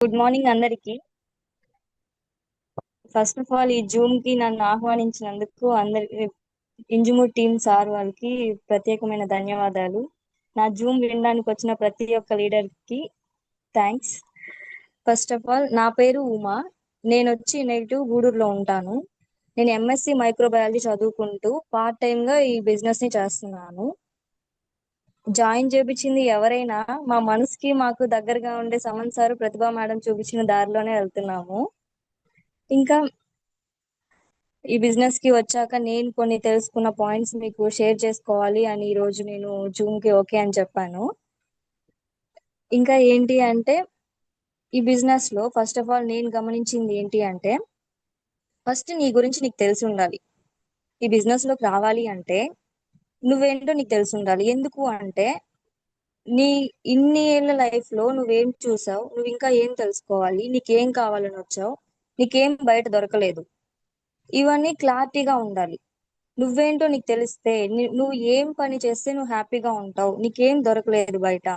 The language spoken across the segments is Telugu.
గుడ్ మార్నింగ్ అందరికి. ఫస్ట్ ఆఫ్ ఆల్ ఈ జూమ్ కి నన్ను ఆహ్వానించినందుకు అందరికి ఇంజుమూర్ టీమ్ సార్ వాళ్ళకి ప్రత్యేకమైన ధన్యవాదాలు. నా జూమ్ వినడానికి వచ్చిన ప్రతి ఒక్క లీడర్ కి థ్యాంక్స్. ఫస్ట్ ఆఫ్ ఆల్ నా పేరు ఉమా. నేను వచ్చి నెగిటివ్ గూడూరులో ఉంటాను. నేను ఎంఎస్సి మైక్రోబయాలజీ చదువుకుంటూ పార్ట్ టైం గా ఈ బిజినెస్ ని చేస్తున్నాను. జాయిన్ చేపించింది ఎవరైనా మా మనసుకి మాకు దగ్గరగా ఉండే సమన్ సార్, ప్రతిభా మేడం చూపించిన దారిలోనే వెళ్తున్నాము. ఇంకా ఈ బిజినెస్ కి వచ్చాక నేను కొన్ని తెలుసుకున్న పాయింట్స్ మీకు షేర్ చేసుకోవాలి అని ఈ రోజు నేను జూమ్ కి ఓకే అని చెప్పాను. ఇంకా ఏంటి అంటే ఈ బిజినెస్ లో ఫస్ట్ ఆఫ్ ఆల్ నేను గమనించింది ఏంటి అంటే ఫస్ట్ నీ గురించి నీకు తెలిసి ఉండాలి. ఈ బిజినెస్ లోకి రావాలి అంటే నువ్వేంటో నీకు తెలిసి ఉండాలి. ఎందుకు అంటే నీ ఇన్ని ఏళ్ళ లైఫ్ లో నువ్వేం చూసావు, నువ్వు ఇంకా ఏం తెలుసుకోవాలి, నీకేం కావాలని వచ్చావు, నీకేం బయట దొరకలేదు, ఇవన్నీ క్లారిటీగా ఉండాలి. నువ్వేంటో నీకు తెలిస్తే నువ్వు ఏం పని చేస్తే నువ్వు హ్యాపీగా ఉంటావు, నీకేం దొరకలేదు బయట,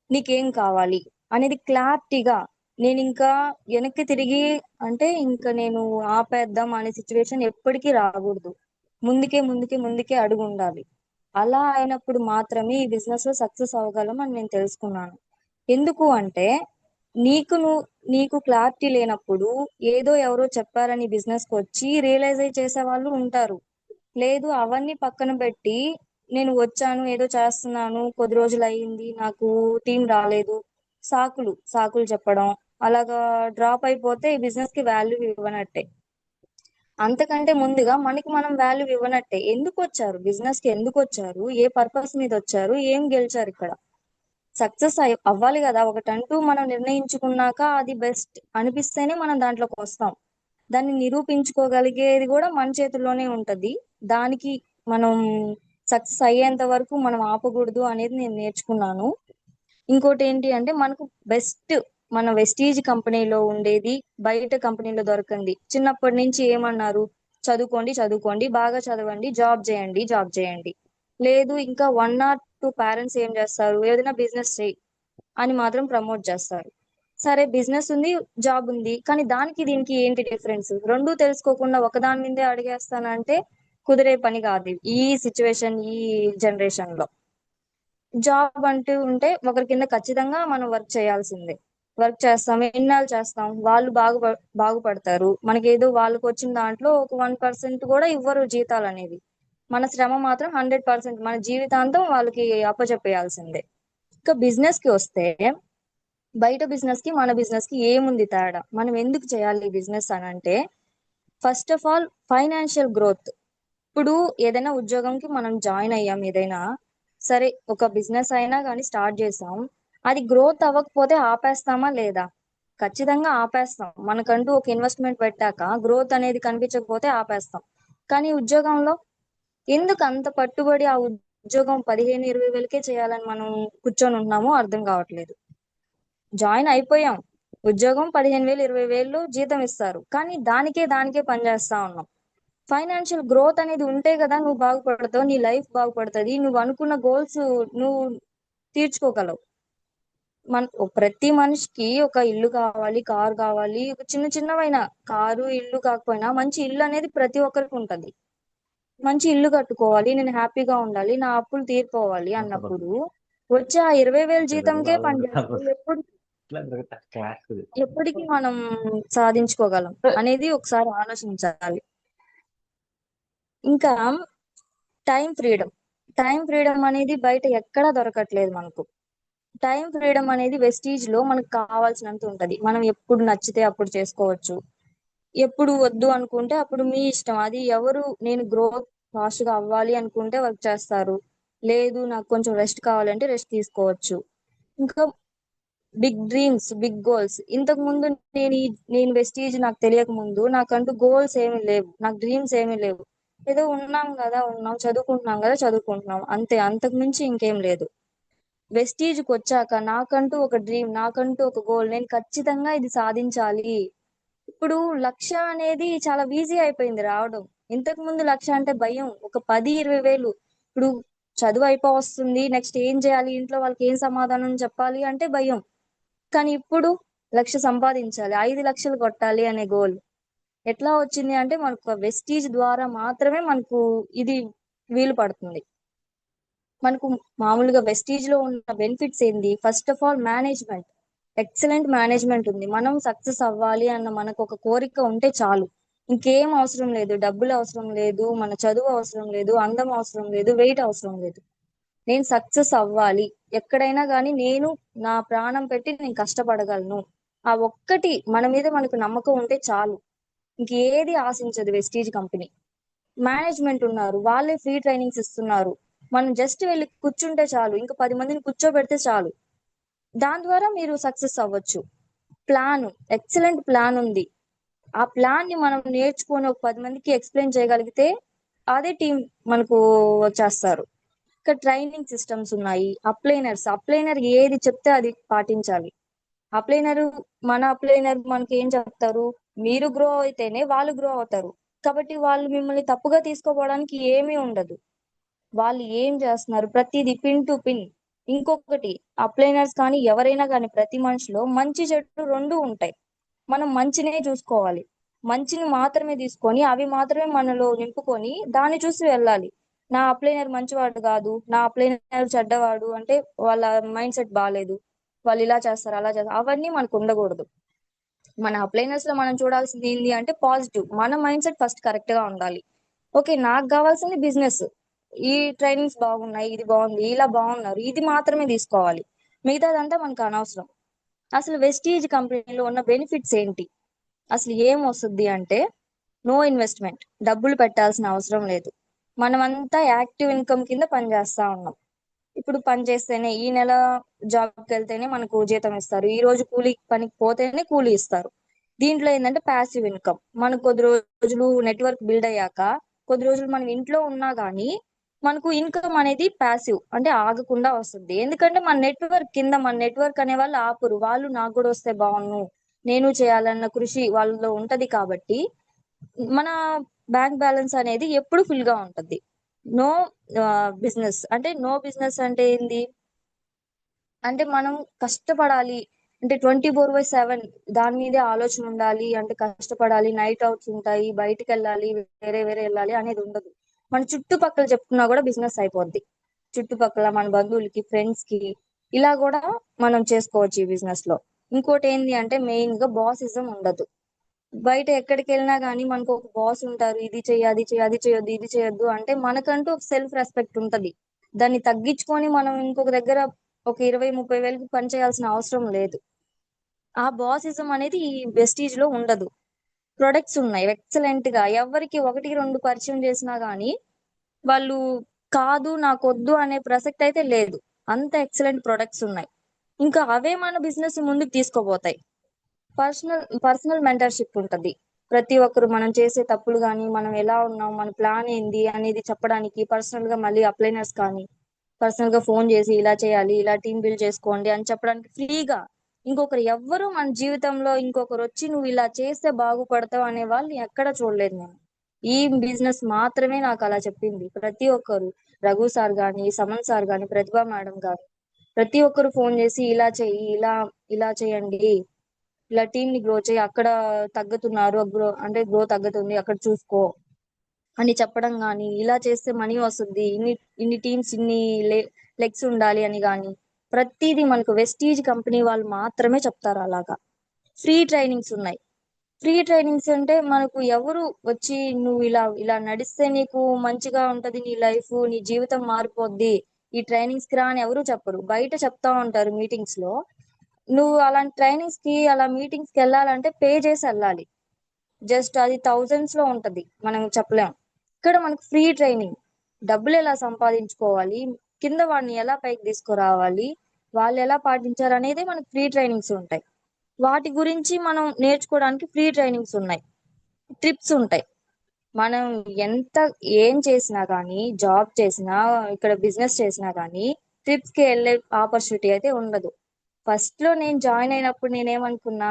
నీకేం కావాలి అనేది క్లారిటీగా. నేను ఇంకా వెనక్కి తిరిగి అంటే ఇంకా నేను ఆపేద్దాం అనే సిచ్యువేషన్ ఎప్పటికీ రాకూడదు. ముందుకే ముందుకే ముందుకే అడుగు ఉండాలి. అలా అయినప్పుడు మాత్రమే ఈ బిజినెస్ లో సక్సెస్ అవ్వగలం అని నేను తెలుసుకున్నాను. ఎందుకు అంటే నీకు క్లారిటీ లేనప్పుడు ఏదో ఎవరో చెప్పారని బిజినెస్ కి వచ్చి రియలైజ్ చేసే వాళ్ళు ఉంటారు. లేదు అవన్నీ పక్కన పెట్టి నేను వచ్చాను ఏదో చేస్తున్నాను కొద్ది రోజులు అయ్యింది నాకు టీం రాలేదు, సాకులు సాకులు చెప్పడం, అలాగా డ్రాప్ అయిపోతే ఈ బిజినెస్ కి వాల్యూ ఇవ్వనట్టే. అంతకంటే ముందుగా మనకి మనం వాల్యూ ఇవ్వనట్టే. ఎందుకు వచ్చారు బిజినెస్ కి, ఎందుకు వచ్చారు, ఏ పర్పస్ మీద వచ్చారు, ఏం గెలిచారు ఇక్కడ, సక్సెస్ అవ్వాలి కదా. ఒకటంటూ మనం నిర్ణయించుకున్నాక అది బెస్ట్ అనిపిస్తేనే మనం దాంట్లోకి వస్తాం. దాన్ని నిరూపించుకోగలిగేది కూడా మన చేతుల్లోనే ఉంటది. దానికి మనం సక్సెస్ అయ్యేంత వరకు మనం ఆపకూడదు అనేది నేను నేర్చుకున్నాను. ఇంకోటి ఏంటి అంటే మనకు బెస్ట్ మన వెస్టీజ్ కంపెనీలో ఉండేది బయట కంపెనీలో దొరకంది. చిన్నప్పటి నుంచి ఏమన్నారు, చదువుకోండి చదువుకోండి, బాగా చదవండి, జాబ్ చేయండి జాబ్ చేయండి. లేదు ఇంకా 1 or 2 పేరెంట్స్ ఏం చేస్తారు, ఏదైనా బిజినెస్ చేయి అని మాత్రం ప్రమోట్ చేస్తారు. సరే బిజినెస్ ఉంది, జాబ్ ఉంది, కానీ దానికి దీనికి ఏంటి డిఫరెన్స్, రెండు తెలుసుకోకుండా ఒకదాని మీదే అడిగేస్తానంటే కుదిరే పని కాదు ఈ సిచ్యువేషన్, ఈ జనరేషన్ లో. జాబ్ అంటూ ఉంటే ఒకరి కింద ఖచ్చితంగా మనం వర్క్ చేయాల్సిందే. వర్క్ చేస్తాం, ఎన్నాళ్ళు చేస్తాం, వాళ్ళు బాగుపడతారు, మనకేదో వాళ్ళకి వచ్చిన దాంట్లో ఒక 1% కూడా ఇవ్వరు జీతాలు అనేది. మన శ్రమ మాత్రం 100% మన జీవితాంతం వాళ్ళకి అప్పచెప్పేయాల్సిందే. ఇంకా బిజినెస్ కి వస్తే బయట బిజినెస్ కి మన బిజినెస్ కి ఏముంది తేడా, మనం ఎందుకు చేయాలి ఈ బిజినెస్ అని అంటే first of all financial growth. ఇప్పుడు ఏదైనా ఉద్యోగంకి మనం జాయిన్ అయ్యాం, ఏదైనా సరే ఒక బిజినెస్ అయినా కానీ స్టార్ట్ చేసాం, అది గ్రోత్ అవ్వకపోతే ఆపేస్తామా లేదా? ఖచ్చితంగా ఆపేస్తాం. మనకంటూ ఒక ఇన్వెస్ట్మెంట్ పెట్టాక గ్రోత్ అనేది కనిపించకపోతే ఆపేస్తాం. కానీ ఉద్యోగంలో ఎందుకు అంత పట్టుబడి ఆ ఉద్యోగం 15-20 వేలకే చేయాలని మనం కూర్చొని ఉంటున్నామో అర్థం కావట్లేదు. జాయిన్ అయిపోయాం, ఉద్యోగం 15,000 20,000 జీతం ఇస్తారు, కానీ దానికే పనిచేస్తా ఉన్నాం. ఫైనాన్షియల్ గ్రోత్ అనేది ఉంటే కదా నువ్వు బాగుపడతావు, నీ లైఫ్ బాగుపడుతుంది, నువ్వు అనుకున్న గోల్స్ నువ్వు తీర్చుకోగలవు. ప్రతి మనిషికి ఒక ఇల్లు కావాలి, కారు కావాలి, ఒక చిన్న చిన్నవైన కారు ఇల్లు కాకపోయినా మంచి ఇల్లు అనేది ప్రతి ఒక్కరికి ఉంటది. మంచి ఇల్లు కట్టుకోవాలి, నేను హ్యాపీగా ఉండాలి, నా అప్పులు తీరిపోవాలి అన్నప్పుడు వచ్చే ఆ 20,000 జీతంకే పనిచేస్తే ఎప్పటికీ మనం సాధించుకోగలం అనేది ఒకసారి ఆలోచించాలి. ఇంకా టైం ఫ్రీడమ్. టైం ఫ్రీడమ్ అనేది బయట ఎక్కడా దొరకట్లేదు మనకు. టైం ఫ్రీడమ్ అనేది వెస్టీజ్ లో మనకు కావాల్సినంత ఉంటది. మనం ఎప్పుడు నచ్చితే అప్పుడు చేసుకోవచ్చు, ఎప్పుడు వద్దు అనుకుంటే అప్పుడు మీ ఇష్టం. అది ఎవరు నేను గ్రోత్ ఫాస్ట్ గా అవ్వాలి అనుకుంటే వర్క్ చేస్తారు, లేదు నాకు కొంచెం రెస్ట్ కావాలంటే రెస్ట్ తీసుకోవచ్చు. ఇంకా బిగ్ డ్రీమ్స్, బిగ్ గోల్స్. ఇంతకు ముందు నేను వెస్టీజ్ నాకు తెలియక ముందు నాకంటూ గోల్స్ ఏమీ లేవు, నాకు డ్రీమ్స్ ఏమీ లేవు. ఏదో ఉన్నాం కదా ఉన్నాం, చదువుకుంటున్నాం కదా చదువుకుంటున్నాం, అంతే, అంతకు మించి ఇంకేం లేదు. వెస్టీజ్ కి వచ్చాక నాకంటూ ఒక డ్రీమ్, నాకంటూ ఒక గోల్, నేను ఖచ్చితంగా ఇది సాధించాలి. ఇప్పుడు లక్ష్య అనేది చాలా ఈజీ అయిపోయింది రావడం. ఇంతకు ముందు లక్ష్య అంటే భయం, ఒక 10-20 వేలు. ఇప్పుడు చదువు అయిపోవస్తుంది, నెక్స్ట్ ఏం చేయాలి, ఇంట్లో వాళ్ళకి ఏం సమాధానం చెప్పాలి అంటే భయం. కానీ ఇప్పుడు లక్ష సంపాదించాలి, 5 లక్షలు కొట్టాలి అనే గోల్ ఎట్లా వచ్చింది అంటే మనకు వెస్టీజ్ ద్వారా మాత్రమే మనకు ఇది వీలు పడుతుంది. మనకు మామూలుగా వెస్టీజ్ లో ఉన్న బెనిఫిట్స్ ఏంది? First of all management, excellent management ఉంది. మనం సక్సెస్ అవ్వాలి అన్న మనకు ఒక కోరిక ఉంటే చాలు, ఇంకేం అవసరం లేదు. డబ్బులు అవసరం లేదు, మన చదువు అవసరం లేదు, అందం అవసరం లేదు, వెయిట్ అవసరం లేదు. నేను సక్సెస్ అవ్వాలి, ఎక్కడైనా కానీ నేను నా ప్రాణం పెట్టి నేను కష్టపడగలను, ఆ ఒక్కటి మన మీద మనకు నమ్మకం ఉంటే చాలు. ఇంకేది ఆశించదు వెస్టీజ్ కంపెనీ. మేనేజ్మెంట్ ఉన్నారు, వాళ్ళే ఫ్రీ ట్రైనింగ్స్ ఇస్తున్నారు. మనం జస్ట్ వెళ్ళి కూర్చుంటే చాలు, ఇంకా 10 మందిని కూర్చోబెడితే చాలు, దాని ద్వారా మీరు సక్సెస్ అవ్వచ్చు. ప్లాన్, ఎక్సలెంట్ ప్లాన్ ఉంది. ఆ ప్లాన్ ని మనం నేర్చుకొని ఒక 10 మందికి ఎక్స్ప్లెయిన్ చేయగలిగితే అదే టీం మనకు వచ్చేస్తారు. ఇక్కడ ట్రైనింగ్ సిస్టమ్స్ ఉన్నాయి. అప్లైనర్ ఏది చెప్తే అది పాటించాలి. అప్లైనర్, మన అప్లైనర్ మనకి ఏం చెప్తారు? మీరు గ్రో అయితేనే వాళ్ళు గ్రో అవుతారు. కాబట్టి వాళ్ళు మిమ్మల్ని తప్పుగా తీసుకోపోవడానికి ఏమీ ఉండదు. వాళ్ళు ఏం చేస్తున్నారు ప్రతిదీ పిన్ టు పిన్. ఇంకొకటి, అప్లైనర్స్ కానీ ఎవరైనా కానీ ప్రతి మనిషిలో మంచి చెడు రెండు ఉంటాయి. మనం మంచినే చూసుకోవాలి, మంచిని మాత్రమే తీసుకొని అవి మాత్రమే మనలో నింపుకొని దాన్ని చూసి వెళ్ళాలి. నా అప్లైనర్ మంచివాడు కాదు, నా అప్లైనర్ చెడ్డవాడు అంటే వాళ్ళ మైండ్ సెట్ బాగాలేదు, వాళ్ళు ఇలా చేస్తారు అలా చేస్తారు, అవన్నీ మనకు ఉండకూడదు. మన అప్లైనర్స్ లో మనం చూడాల్సింది ఏంటి అంటే పాజిటివ్. మన మైండ్ సెట్ ఫస్ట్ కరెక్ట్ గా ఉండాలి. ఓకే, నాకు కావాల్సింది బిజినెస్, ఈ ట్రైనింగ్స్ బాగున్నాయి, ఇది బాగుంది, ఇలా బాగున్నారు, ఇది మాత్రమే తీసుకోవాలి, మిగతాదంతా మనకు అనవసరం. అసలు వెస్టీజ్ కంపెనీలో ఉన్న బెనిఫిట్స్ ఏంటి? అసలు ఏం వస్తుంది అంటే, నో ఇన్వెస్ట్మెంట్, డబ్బులు పెట్టాల్సిన అవసరం లేదు. మనమంతా యాక్టివ్ ఇన్కమ్ కింద పనిచేస్తా ఉన్నాం. ఇప్పుడు పని చేస్తేనే, ఈ నెల జాబ్కి వెళ్తేనే మనకు జీతం ఇస్తారు, ఈ రోజు కూలీ పనికి పోతేనే కూలీ ఇస్తారు. దీంట్లో ఏంటంటే ప్యాసివ్ ఇన్కమ్. మనకు కొద్ది రోజులు నెట్వర్క్ బిల్డ్ అయ్యాక, కొద్ది రోజులు మనం ఇంట్లో ఉన్నా గానీ మనకు ఇన్కమ్ అనేది ప్యాసివ్ అంటే ఆగకుండా వస్తుంది. ఎందుకంటే మన నెట్వర్క్ అనే వాళ్ళు ఆపురు. వాళ్ళు నాకు కూడా వస్తే బాగున్ను, నేను చేయాలన్న కృషి వాళ్ళలో ఉంటది కాబట్టి మన బ్యాంక్ బ్యాలెన్స్ అనేది ఎప్పుడు ఫుల్ గా ఉంటది. నో బిజినెస్ అంటే ఏంది అంటే మనం కష్టపడాలి, అంటే 24/7 దాని మీదే ఆలోచన ఉండాలి, అంటే కష్టపడాలి, నైట్ అవుట్స్ ఉంటాయి, బయటికి వెళ్ళాలి, వేరే వేరే వెళ్ళాలి అనేది ఉండదు. మన చుట్టుపక్కల చెప్పుకున్నా కూడా బిజినెస్ అయిపోద్ది. చుట్టుపక్కల మన బంధువులకి, ఫ్రెండ్స్ కి, ఇలా కూడా మనం చేసుకోవచ్చు ఈ బిజినెస్ లో. ఇంకోటి ఏంటి అంటే మెయిన్ గా బాసిజం ఉండదు. బయట ఎక్కడికి వెళ్ళినా గానీ మనకు ఒక బాస్ ఉంటారు, ఇది చెయ్యి, అది చెయ్యి, అది చేయొద్దు, ఇది చేయొద్దు అంటే మనకంటూ ఒక సెల్ఫ్ రెస్పెక్ట్ ఉంటది. దాన్ని తగ్గించుకొని మనం ఇంకొక దగ్గర ఒక 20-30 వేలకు పని చేయాల్సిన అవసరం లేదు. ఆ బాసిజం అనేది ఈ వెస్టీజ్ లో ఉండదు. ప్రొడక్ట్స్ ఉన్నాయి ఎక్సలెంట్ గా, ఎవరికి ఒకటి రెండు పరిచయం చేసినా గానీ వాళ్ళు కాదు నాకొద్దు అనే ప్రసక్తి అయితే లేదు. అంత ఎక్సలెంట్ ప్రొడక్ట్స్ ఉన్నాయి. ఇంకా అవే మన బిజినెస్ ముందుకు తీసుకోబోతాయి. పర్సనల్ మెంటర్షిప్ ఉంటది. ప్రతి ఒక్కరు మనం చేసే తప్పులు కానీ, మనం ఎలా ఉన్నాం, మన ప్లాన్ ఏంది అనేది చెప్పడానికి పర్సనల్ గా మళ్ళీ అప్లైనర్స్ కానీ పర్సనల్ గా ఫోన్ చేసి ఇలా చేయాలి, ఇలా టీం బిల్డ్ చేసుకోండి అని చెప్పడానికి ఫ్రీగా. ఇంకొకరు ఎవ్వరు మన జీవితంలో ఇంకొకరు వచ్చి నువ్వు ఇలా చేస్తే బాగుపడతావు అనే వాళ్ళు ఎక్కడ చూడలేదు నేను. ఈ బిజినెస్ మాత్రమే నాకు అలా చెప్పింది. ప్రతి ఒక్కరు, రఘు సార్ గాని, సమన్ సార్ గాని, ప్రతిభా మేడం గాని, ప్రతి ఒక్కరు ఫోన్ చేసి ఇలా చెయ్యి, ఇలా ఇలా చేయండి, ఇలా టీం ని గ్రో చేయి, అక్కడ తగ్గుతున్నారు, గ్రో తగ్గుతుంది అక్కడ చూసుకో అని చెప్పడం గాని, ఇలా చేస్తే మనీ వస్తుంది, ఇన్ని ఇన్ని టీమ్స్, ఇన్ని లెగ్స్ ఉండాలి అని గాని, ప్రతిదీ మనకు వెస్టీజ్ కంపెనీ వాళ్ళు మాత్రమే చెప్తారు అలాగా. ఫ్రీ ట్రైనింగ్స్ ఉన్నాయి. ఫ్రీ ట్రైనింగ్స్ అంటే మనకు ఎవరు వచ్చి నువ్వు ఇలా ఇలా నడిస్తే నీకు మంచిగా ఉంటది, నీ లైఫ్, నీ జీవితం మారిపోద్ది, ఈ ట్రైనింగ్స్ కి రా అని ఎవరు చెప్పరు. బయట చెప్తా ఉంటారు మీటింగ్స్ లో. నువ్వు అలాంటి ట్రైనింగ్స్ కి, అలా మీటింగ్స్ కి వెళ్ళాలంటే పే చేసి వెళ్ళాలి. జస్ట్ అది థౌజండ్స్ లో ఉంటది, మనం చెప్పలేం. ఇక్కడ మనకు ఫ్రీ ట్రైనింగ్. డబ్బులు ఎలా సంపాదించుకోవాలి, కింద వాడిని ఎలా పైకి తీసుకురావాలి, వాళ్ళు ఎలా పాటించారు అనేది మనకు ఫ్రీ ట్రైనింగ్స్ ఉంటాయి. వాటి గురించి మనం నేర్చుకోవడానికి ఫ్రీ ట్రైనింగ్స్ ఉన్నాయి. ట్రిప్స్ ఉంటాయి. మనం ఎంత ఏం చేసినా కానీ, జాబ్ చేసినా, ఇక్కడ బిజినెస్ చేసినా కానీ ట్రిప్స్ కి వెళ్ళే ఆపర్చునిటీ అయితే ఉండదు. ఫస్ట్ లో నేను జాయిన్ అయినప్పుడు నేనేమనుకున్నా,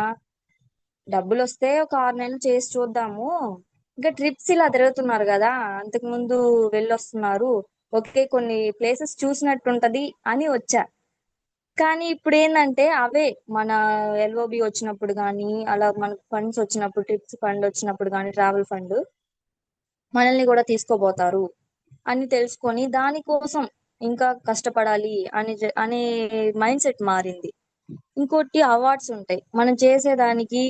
డబ్బులు వస్తే ఒక 6 నెలలు చేసి చూద్దాము, ఇంకా ట్రిప్స్ ఇలా తిరుగుతున్నారు కదా, అంతకు ముందు వెళ్ళొస్తున్నారు, ఓకే కొన్ని ప్లేసెస్ చూసినట్టుంటది అని వచ్చా. కానీ ఇప్పుడు ఏంటంటే అవే మన ఎల్ఓబి వచ్చినప్పుడు కానీ అలా మనకు ఫండ్స్ వచ్చినప్పుడు, ట్రిప్స్ ఫండ్ వచ్చినప్పుడు కానీ, ట్రావెల్ ఫండ్ మనల్ని కూడా తీసుకోబోతారు అని తెలుసుకొని దానికోసం ఇంకా కష్టపడాలి అనే మైండ్ సెట్ మారింది. ఇంకోటి అవార్డ్స్ ఉంటాయి, మనం చేసేదానికి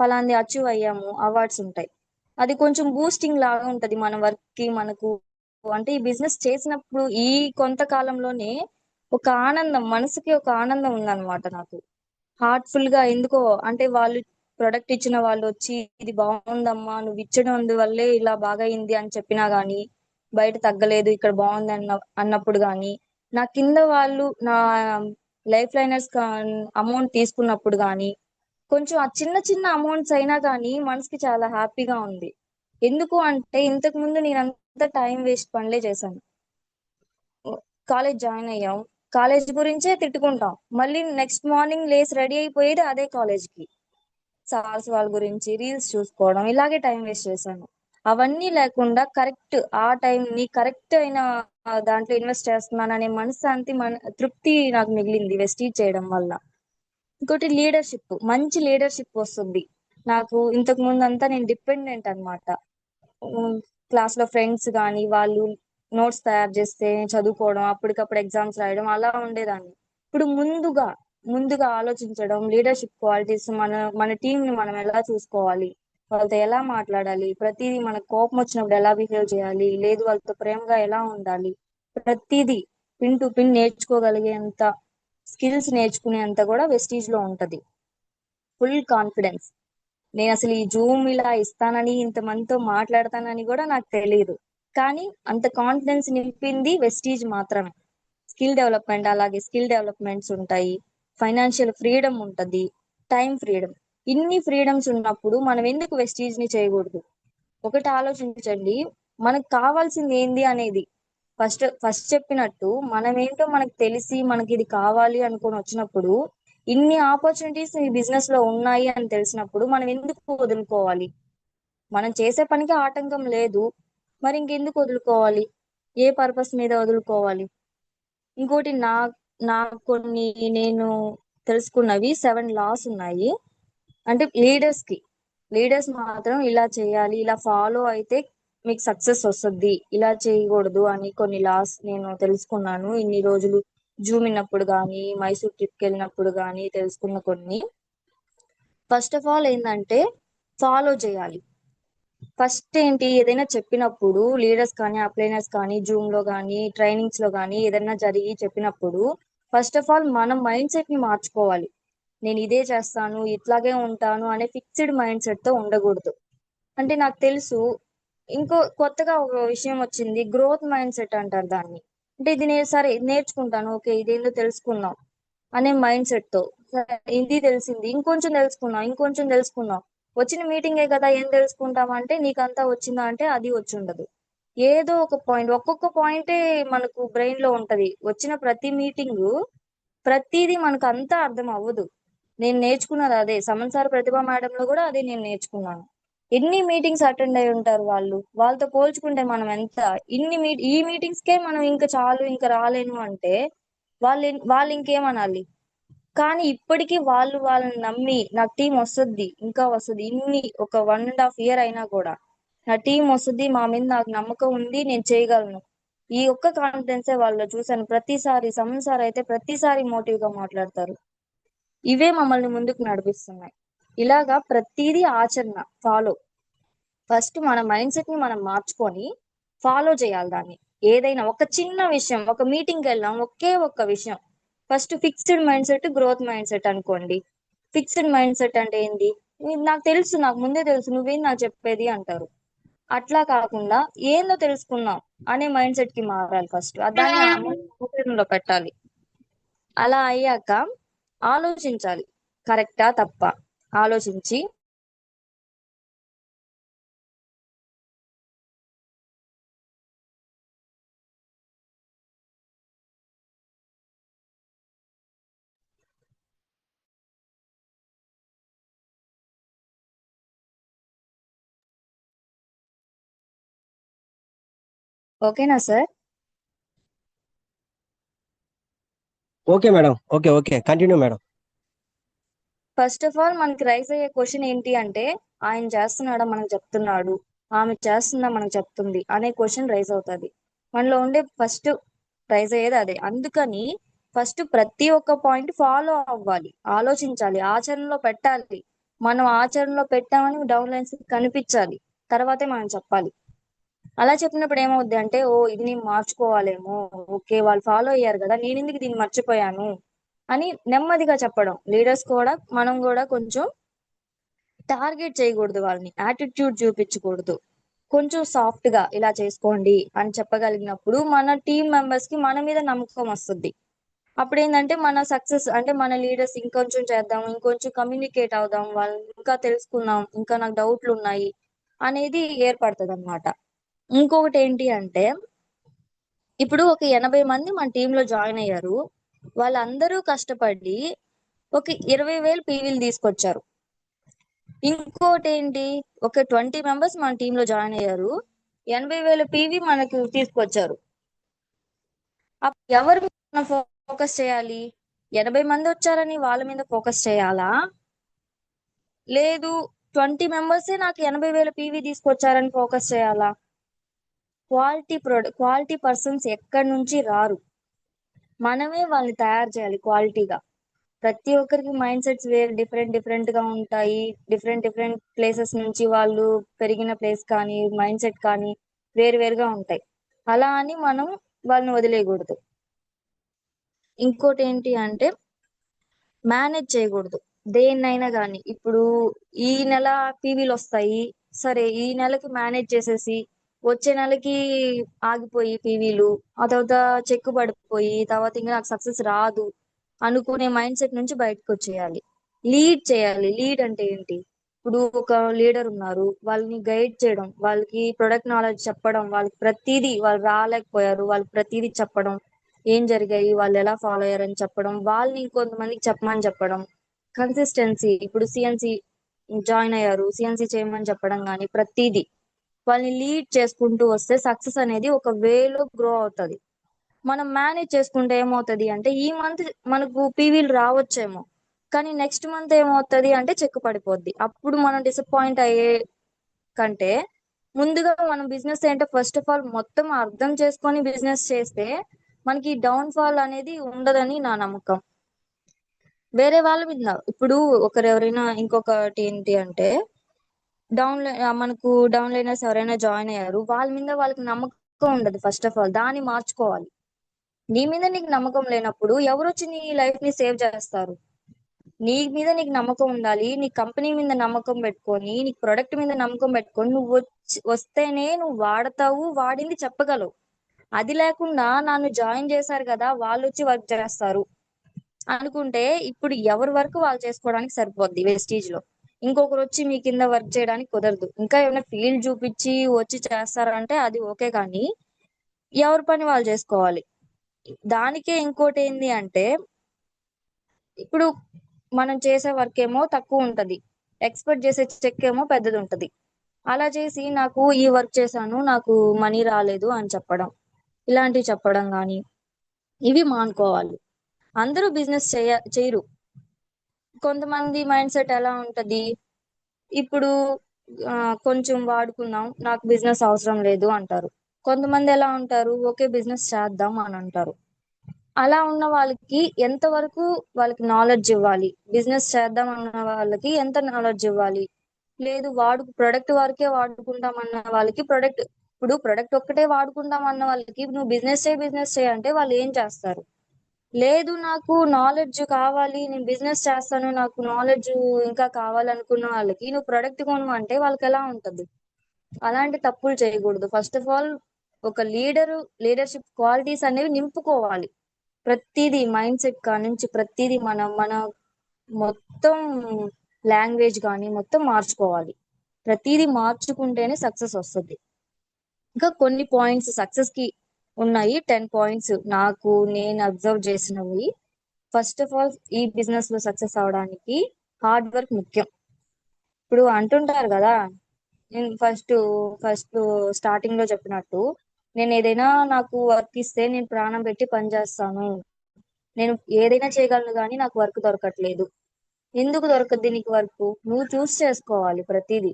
ఫలాంది అచీవ్ అయ్యాము, అవార్డ్స్ ఉంటాయి. అది కొంచెం బూస్టింగ్ లాగా ఉంటది మన వర్క్ కి, మనకు. అంటే ఈ బిజినెస్ చేసినప్పుడు ఈ కొంతకాలంలోనే ఒక ఆనందం, మనసుకి ఒక ఆనందం ఉందన్నమాట నాకు. హార్ట్ఫుల్ గా ఎందుకో, అంటే వాళ్ళు ప్రొడక్ట్ ఇచ్చిన వాళ్ళు వచ్చి ఇది బాగుందమ్మా, నువ్వు ఇచ్చడం వల్లే ఇలా బాగా అయింది అని చెప్పినా గానీ, బయట తగ్గలేదు ఇక్కడ బాగుంది అన్నప్పుడు గానీ, నా కింద వాళ్ళు నా లైఫ్ లైనర్స్ అమౌంట్ తీసుకున్నప్పుడు గానీ, కొంచెం ఆ చిన్న చిన్న అమౌంట్స్ అయినా కానీ మనసుకి చాలా హ్యాపీగా ఉంది. ఎందుకు అంటే ఇంతకు ముందు నేనంతా టైం వేస్ట్ పనులే చేశాను. కాలేజ్ జాయిన్ అయ్యాం, కాలేజ్ గురించే తిట్టుకుంటాం, మళ్ళీ నెక్స్ట్ మార్నింగ్ లేసి రెడీ అయిపోయేది అదే కాలేజ్ కి. సార్స్ వాళ్ళ గురించి రీల్స్ చూసుకోవడం, ఇలాగే టైం వేస్ట్ చేశాను. అవన్నీ లేకుండా కరెక్ట్ ఆ టైం ని కరెక్ట్ అయిన దాంట్లో ఇన్వెస్ట్ చేస్తున్నాననే మనశ్శాంతి, తృప్తి నాకు మిగిలింది వెస్టీజ్ చేయడం వల్ల. ఇంకోటి లీడర్షిప్, మంచి లీడర్షిప్ వస్తుంది నాకు. ఇంతకు ముందు అంతా నేను డిపెండెంట్ అనమాట. క్లాస్ లో ఫ్రెండ్స్ కానీ వాళ్ళు నోట్స్ తయారు చేస్తే చదువుకోవడం, అప్పటికప్పుడు ఎగ్జామ్స్ రాయడం అలా ఉండేదాన్ని. ఇప్పుడు ముందుగా ఆలోచించడం, లీడర్షిప్ క్వాలిటీస్, మన మన టీం ని మనం ఎలా చూసుకోవాలి, వాళ్ళతో ఎలా మాట్లాడాలి, ప్రతిదీ మనకు కోపం వచ్చినప్పుడు ఎలా బిహేవ్ చేయాలి, లేదు వాళ్ళతో ప్రేమగా ఎలా ఉండాలి, ప్రతిదీ పిన్ టు పిన్ నేర్చుకోగలిగేంత స్కిల్స్ నేర్చుకునేంత కూడా వెస్టీజ్ లో ఉంటది. Full confidence. నేను అసలు ఈ జూమ్ ఇలా ఇస్తానని, ఇంతమందితో మాట్లాడతానని కూడా నాకు తెలియదు. కానీ అంత కాన్ఫిడెన్స్ నింపింది వెస్టీజ్ మాత్రమే. స్కిల్ డెవలప్మెంట్, అలాగే స్కిల్ డెవలప్మెంట్స్ ఉంటాయి, ఫైనాన్షియల్ ఫ్రీడమ్ ఉంటది, టైం ఫ్రీడమ్. ఇన్ని ఫ్రీడమ్స్ ఉన్నప్పుడు మనం ఎందుకు వెస్టీజ్ ని చేయకూడదు? ఒకటి ఆలోచించండి, మనకు కావాల్సింది ఏంది అనేది. ఫస్ట్ ఫస్ట్ చెప్పినట్టు మనం ఏంటో మనకు తెలిసి మనకి ఇది కావాలి అనుకొని వచ్చినప్పుడు, ఇన్ని ఆపర్చునిటీస్ ఈ బిజినెస్ లో ఉన్నాయి అని తెలిసినప్పుడు మనం ఎందుకు వదులుకోవాలి? మనం చేసే పనికి ఆటంకం లేదు, మరి ఇంకెందుకు వదులుకోవాలి? ఏ పర్పస్ మీద వదులుకోవాలి? ఇంకోటి నా కొన్ని నేను తెలుసుకున్నవి 7 లాస్ ఉన్నాయి. అంటే లీడర్స్ మాత్రం ఇలా చేయాలి, ఇలా ఫాలో అయితే మీకు సక్సెస్ వస్తుంది, ఇలా చేయకూడదు అని కొన్ని లాస్ నేను తెలుసుకున్నాను ఇన్ని రోజులు. జూమ్ విన్నప్పుడు కానీ, మైసూర్ ట్రిప్కి వెళ్ళినప్పుడు కానీ తెలుసుకున్న కొన్ని. ఫస్ట్ ఆఫ్ ఆల్ ఏంటంటే ఫాలో చేయాలి. ఫస్ట్ ఏంటి, ఏదైనా చెప్పినప్పుడు లీడర్స్ కానీ, అప్లైనర్స్ కానీ, జూమ్ లో కానీ, ట్రైనింగ్స్ లో కానీ ఏదైనా జరిగి చెప్పినప్పుడు ఫస్ట్ ఆఫ్ ఆల్ మనం మైండ్ సెట్ ని మార్చుకోవాలి. నేను ఇదే చేస్తాను, ఇట్లాగే ఉంటాను అనే ఫిక్స్డ్ మైండ్ సెట్ తో ఉండకూడదు. అంటే నాకు తెలుసు, ఇంకో కొత్తగా ఒక విషయం వచ్చింది, గ్రోత్ మైండ్ సెట్ అంటారు దాన్ని. అంటే ఇది నేను సరే నేర్చుకుంటాను, ఓకే ఇదేందో తెలుసుకుందాం అనే మైండ్ సెట్ తో, సరే ఇది తెలిసింది ఇంకొంచెం తెలుసుకున్నాం, ఇంకొంచెం తెలుసుకున్నాం, వచ్చిన మీటింగే కదా ఏం తెలుసుకుంటాం అంటే నీకంతా వచ్చిందా అంటే అది వచ్చి ఉండదు. ఏదో ఒక పాయింట్, ఒక్కొక్క పాయింటే మనకు బ్రెయిన్ లో ఉంటది. వచ్చిన ప్రతి మీటింగు ప్రతిదీ మనకు అంతా అర్థం అవ్వదు. నేను నేర్చుకున్నది అదే, సమన్ సార్ ప్రతిభా మేడం లో కూడా అదే నేను నేర్చుకున్నాను. ఎన్ని మీటింగ్స్ అటెండ్ అయి ఉంటారు వాళ్ళు, వాళ్ళతో పోల్చుకుంటే మనం ఎంత. ఈ మీటింగ్స్ కే మనం ఇంకా చాలు ఇంకా రాలేను అంటే వాళ్ళు ఇంకేమనాలి? కానీ ఇప్పటికీ వాళ్ళని నమ్మి నాకు టీం వస్తుంది, ఇంకా వస్తుంది, ఇన్ని ఒక 1.5 year అయినా కూడా నా టీం వస్తుంది, మా మీద నాకు నమ్మకం ఉంది, నేను చేయగలను. ఈ ఒక్క కాన్ఫిడెన్సే వాళ్ళలో చూశాను ప్రతిసారి. సమన్ సార్ అయితే ప్రతిసారి మోటివ్ గా మాట్లాడతారు. ఇవే మమ్మల్ని ముందుకు నడిపిస్తున్నాయి. ఇలాగా ప్రతిదీ ఆచరణ, ఫాలో. ఫస్ట్ మన మైండ్ సెట్ ని మనం మార్చుకొని ఫాలో చేయాలి దాన్ని. ఏదైనా ఒక చిన్న విషయం, ఒక మీటింగ్కి వెళ్ళాం, ఒకే ఒక్క విషయం. First fixed mind set, growth mind set అనుకోండి. ఫిక్స్డ్ మైండ్ సెట్ అంటే ఏంది? నాకు తెలుసు, నాకు ముందే తెలుసు, నువ్వేం నాకు చెప్పేది అంటారు. అట్లా కాకుండా ఏందో తెలుసుకుందాం అనే మైండ్ సెట్ కి మారాలి ఫస్ట్. దాన్ని ఆచరణలో పెట్టాలి. అలా అయ్యాక ఆలోచించాలి, కరెక్టా తప్ప ఆలోచించి. ఓకేనా sir? Okay madam. Okay, okay, continue madam. First of all మనకి రైజ్ అయ్యే క్వశ్చన్ ఏంటి అంటే, ఆయన చేస్తున్నాడా మనకు చెప్తున్నాడు, ఆమె చేస్తుందా మనకు చెప్తుంది అనే క్వశ్చన్ రైజ్ అవుతుంది. మనలో ఉండే ఫస్ట్ రైజ్ అయ్యేది అదే. అందుకని ఫస్ట్ ప్రతి ఒక్క పాయింట్ ఫాలో అవ్వాలి, ఆలోచించాలి, ఆచరణలో పెట్టాలి. మనం ఆచరణలో పెట్టామని డౌన్ లైన్స్ కనిపించాలి, తర్వాతే మనం చెప్పాలి. అలా చెప్పినప్పుడు ఏమవుద్ది అంటే, ఓ ఇది నేను మార్చుకోవాలేమో, ఓకే వాళ్ళు ఫాలో అయ్యారు కదా, నేను ఎందుకు దీన్ని మర్చిపోయాను అని నెమ్మదిగా చెప్పడం. లీడర్స్ కూడా మనం కూడా కొంచెం టార్గెట్ చేయకూడదు, వాళ్ళని యాటిట్యూడ్ చూపించకూడదు. కొంచెం సాఫ్ట్ గా ఇలా చేసుకోండి అని చెప్పగలిగినప్పుడు మన టీం మెంబర్స్ కి మన మీద నమ్మకం వస్తుంది. అప్పుడు ఏంటంటే మన సక్సెస్ అంటే మన లీడర్స్ ఇంకొంచెం చేద్దాం, ఇంకొంచెం కమ్యూనికేట్ అవుదాం, వాళ్ళు ఇంకా తెలుసుకుందాం, ఇంకా నాకు డౌట్లు ఉన్నాయి అనేది ఏర్పడుతుంది అనమాట. ఇంకొకటి ఏంటి అంటే, ఇప్పుడు ఒక 80 మంది మన టీంలో జాయిన్ అయ్యారు. వాళ్ళందరూ కష్టపడి ఒక 20,000 పీవీలు తీసుకొచ్చారు. ఇంకోటి ఏంటి, ఒక 20 మెంబర్స్ మన టీంలో జాయిన్ అయ్యారు, 80,000 పీవీ మనకు తీసుకొచ్చారు. అప్పుడు ఎవరి మీద మనం ఫోకస్ చేయాలి? 80 మంది వచ్చారని వాళ్ళ మీద ఫోకస్ చేయాలా, లేదు 20 మెంబర్సే నాకు 80,000 పీవీ తీసుకొచ్చారని ఫోకస్ చేయాలా? క్వాలిటీ పర్సన్స్ ఎక్కడి నుంచి రారు, మనమే వాళ్ళని తయారు చేయాలి క్వాలిటీగా. ప్రతి ఒక్కరికి మైండ్ సెట్స్ వేరు, డిఫరెంట్ డిఫరెంట్ గా ఉంటాయి. డిఫరెంట్ డిఫరెంట్ ప్లేసెస్ నుంచి వాళ్ళు పెరిగిన ప్లేస్ కానీ మైండ్ సెట్ కానీ వేరు వేరుగా ఉంటాయి. అలా అని మనం వాళ్ళని వదిలేయకూడదు. ఇంకోటి ఏంటి అంటే, మేనేజ్ చేయకూడదు దేన్నైనా కానీ. ఇప్పుడు ఈ నెల పీవీలు వస్తాయి, సరే ఈ నెలకి మేనేజ్ చేసేసి వచ్చే నెలకి ఆగిపోయి పీవీలు, ఆ తర్వాత చెక్కు పడిపోయి తర్వాత ఇంకా నాకు సక్సెస్ రాదు అనుకునే మైండ్ సెట్ నుంచి బయటకు వచ్చేయాలి. లీడ్ చేయాలి. లీడ్ అంటే ఏంటి? ఇప్పుడు ఒక లీడర్ ఉన్నారు, వాళ్ళని గైడ్ చేయడం, వాళ్ళకి ప్రొడక్ట్ నాలెడ్జ్ చెప్పడం, వాళ్ళకి ప్రతిదీ, వాళ్ళు రాలేకపోయారు వాళ్ళకి ప్రతిదీ చెప్పడం, ఏం జరిగాయి వాళ్ళు ఎలా ఫాలో అయ్యారని చెప్పడం, వాళ్ళని ఇంకొంతమందికి చెప్పమని చెప్పడం. కన్సిస్టెన్సీ, ఇప్పుడు సిఎన్సి జాయిన్ అయ్యారు, సిఎన్సి చేయమని చెప్పడం, కానీ ప్రతిదీ వాళ్ళని లీడ్ చేసుకుంటూ వస్తే సక్సెస్ అనేది ఒక వేలో గ్రో అవుతుంది. మనం మేనేజ్ చేసుకుంటే ఏమవుతుంది అంటే, ఈ మంత్ మనకు పీవీలు రావచ్చేమో, కానీ నెక్స్ట్ మంత్ ఏమవుతుంది అంటే చెక్కు పడిపోద్ది. అప్పుడు మనం డిసప్పాయింట్ అయ్యే కంటే ముందుగా మనం బిజినెస్ ఏంటో ఫస్ట్ ఆఫ్ ఆల్ మొత్తం అర్థం చేసుకొని బిజినెస్ చేస్తే మనకి డౌన్ ఫాల్ అనేది ఉండదని నా నమ్మకం. వేరే వాళ్ళ మీద ఇప్పుడు ఒకరు ఎవరైనా, ఇంకొకటి ఏంటి అంటే, మనకు డౌన్ లైనర్స్ ఎవరైనా జాయిన్ అయ్యారు, వాళ్ళ మీద వాళ్ళకి నమ్మకం ఉండదు. ఫస్ట్ ఆఫ్ ఆల్ దాన్ని మార్చుకోవాలి. నీ మీద నీకు నమ్మకం లేనప్పుడు ఎవరు వచ్చి నీ లైఫ్ ని సేవ్ చేస్తారు? నీ మీద నీకు నమ్మకం ఉండాలి. నీ కంపెనీ మీద నమ్మకం పెట్టుకొని, నీ ప్రొడక్ట్ మీద నమ్మకం పెట్టుకొని నువ్వు వస్తేనే నువ్వు వాడతావు, వాడింది చెప్పగలవు. అది లేకుండా నన్ను జాయిన్ చేశారు కదా వాళ్ళు వచ్చి వర్క్ చేస్తారు అనుకుంటే, ఇప్పుడు ఎవరి వరకు వాళ్ళు చేసుకోవడానికి సరిపోద్ది వెస్టీజ్ లో. ఇంకొకరు వచ్చి మీ కింద వర్క్ చేయడానికి కుదరదు. ఇంకా ఏమైనా ఫీల్డ్ చూపించి వచ్చి చేస్తారంటే అది ఓకే, కానీ ఎవరి పని వాళ్ళు చేసుకోవాలి. దానికే ఇంకోటి ఏంది అంటే, ఇప్పుడు మనం చేసే వర్క్ ఏమో తక్కువ ఉంటది, ఎక్స్పెక్ట్ చేసే చెక్ ఏమో పెద్దది ఉంటది. అలా చేసి నాకు ఈ వర్క్ చేశాను నాకు మనీ రాలేదు అని చెప్పడం, ఇలాంటివి చెప్పడం కానీ ఇవి మానుకోవాలి. అందరూ బిజినెస్ చేయరు. కొంతమంది మైండ్ సెట్ ఎలా ఉంటది, ఇప్పుడు ఆ, కొంచెం వాడుకుందాం నాకు బిజినెస్ అవసరం లేదు అంటారు. కొంతమంది ఎలా ఉంటారు, ఓకే బిజినెస్ చేద్దాం అని అంటారు. అలా ఉన్న వాళ్ళకి ఎంతవరకు వాళ్ళకి నాలెడ్జ్ ఇవ్వాలి, బిజినెస్ చేద్దాం అన్న వాళ్ళకి ఎంత నాలెడ్జ్ ఇవ్వాలి, లేదు ప్రొడక్ట్ వరకే వాడుకుంటాం అన్న వాళ్ళకి ప్రొడక్ట్, ఇప్పుడు ప్రొడక్ట్ ఒక్కటే వాడుకుంటాం అన్న వాళ్ళకి నువ్వు బిజినెస్ చేయి అంటే వాళ్ళు ఏం చేస్తారు? లేదు నాకు నాలెడ్జ్ కావాలి, నేను బిజినెస్ చేస్తాను నాకు నాలెడ్జ్ ఇంకా కావాలనుకున్న వాళ్ళకి నువ్వు ప్రొడక్ట్ కొను అంటే వాళ్ళకి ఎలా ఉంటది? అలాంటి తప్పులు చేయకూడదు. ఫస్ట్ ఆఫ్ ఆల్ ఒక లీడర్షిప్ క్వాలిటీస్ అనేవి నింపుకోవాలి. ప్రతిదీ మైండ్ సెట్ కానించి ప్రతిదీ మన మొత్తం లాంగ్వేజ్ కానీ మొత్తం మార్చుకోవాలి. ప్రతిదీ మార్చుకుంటేనే సక్సెస్ వస్తుంది. ఇంకా కొన్ని పాయింట్స్ సక్సెస్ కి ఉన్నాయి, 10 పాయింట్స్ నాకు నేను అబ్జర్వ్ చేసినవి. ఫస్ట్ ఆఫ్ ఆల్ ఈ బిజినెస్ లో సక్సెస్ అవడానికి హార్డ్ వర్క్ ముఖ్యం. ఇప్పుడు అంటుంటారు కదా, నేను ఫస్ట్ స్టార్టింగ్ లో చెప్పినట్టు, నేను ఏదైనా నాకు వర్క్ ఇస్తే నేను ప్రాణం పెట్టి పని చేస్తాను, నేను ఏదైనా చేయగలను కానీ నాకు వర్క్ దొరకట్లేదు. ఎందుకు దొరకద్ది నీకు వర్క్? నువ్వు చూస్ చేసుకోవాలి ప్రతిదీ.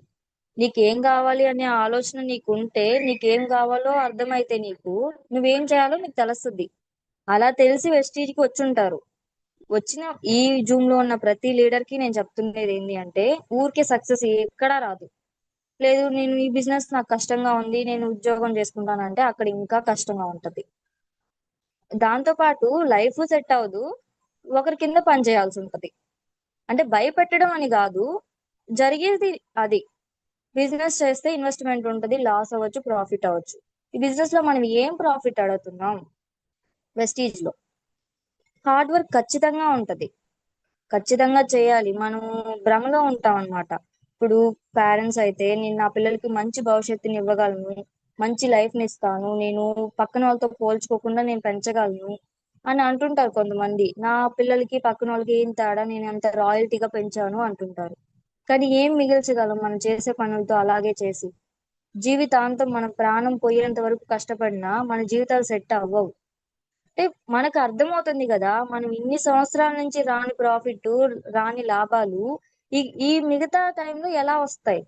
నీకేం కావాలి అనే ఆలోచన నీకుంటే, నీకేం కావాలో అర్థమైతే నీకు, నువ్వేం చేయాలో నీకు తెలుస్తుంది. అలా తెలిసి వెస్టీజ్ కి వచ్చుంటారు. వచ్చిన ఈ జూమ్ లో ఉన్న ప్రతి లీడర్ కి నేను చెప్తున్నది ఏంటి అంటే, ఊరికే సక్సెస్ ఎక్కడా రాదు. లేదు నేను ఈ బిజినెస్ నాకు కష్టంగా ఉంది, నేను ఉద్యోగం చేసుకుంటానంటే అక్కడ ఇంకా కష్టంగా ఉంటది. దాంతో పాటు లైఫ్ సెట్ అవ్వదు, ఒకరి కింద పని చేయాల్సి ఉంటది. అంటే భయపెట్టడం అని కాదు, జరిగేది అది. బిజినెస్ చేస్తే ఇన్వెస్ట్మెంట్ ఉంటది, లాస్ అవ్వచ్చు, ప్రాఫిట్ అవ్వచ్చు. ఈ బిజినెస్ లో మనం ఏం ప్రాఫిట్ అడుగుతున్నాం? వెస్టీజ్ లో హార్డ్ వర్క్ ఖచ్చితంగా ఉంటది, ఖచ్చితంగా చేయాలి. మనము భ్రమలో ఉంటాం అన్నమాట. ఇప్పుడు పేరెంట్స్ అయితే, నేను నా పిల్లలకి మంచి భవిష్యత్తుని ఇవ్వగలను, మంచి లైఫ్ ని ఇస్తాను, నేను పక్కన వాళ్ళతో పోల్చుకోకుండా నేను పెంచగలను అని అంటుంటారు కొంతమంది. నా పిల్లలకి పక్కన వాళ్ళకి ఏం తేడా, నేను అంత రాయల్టీగా పెంచాను అంటుంటారు. కానీ ఏం మిగిల్చగలం మనం చేసే పనులతో అలాగే చేసి? జీవితాంతం మన ప్రాణం పోయేంత వరకు కష్టపడినా మన జీవితాలు సెట్ అవ్వవు. అంటే మనకు అర్థమవుతుంది కదా, మనం ఇన్ని సంవత్సరాల నుంచి రాని ప్రాఫిట్, రాని లాభాలు ఈ ఈ మిగతా టైంలో ఎలా వస్తాయి?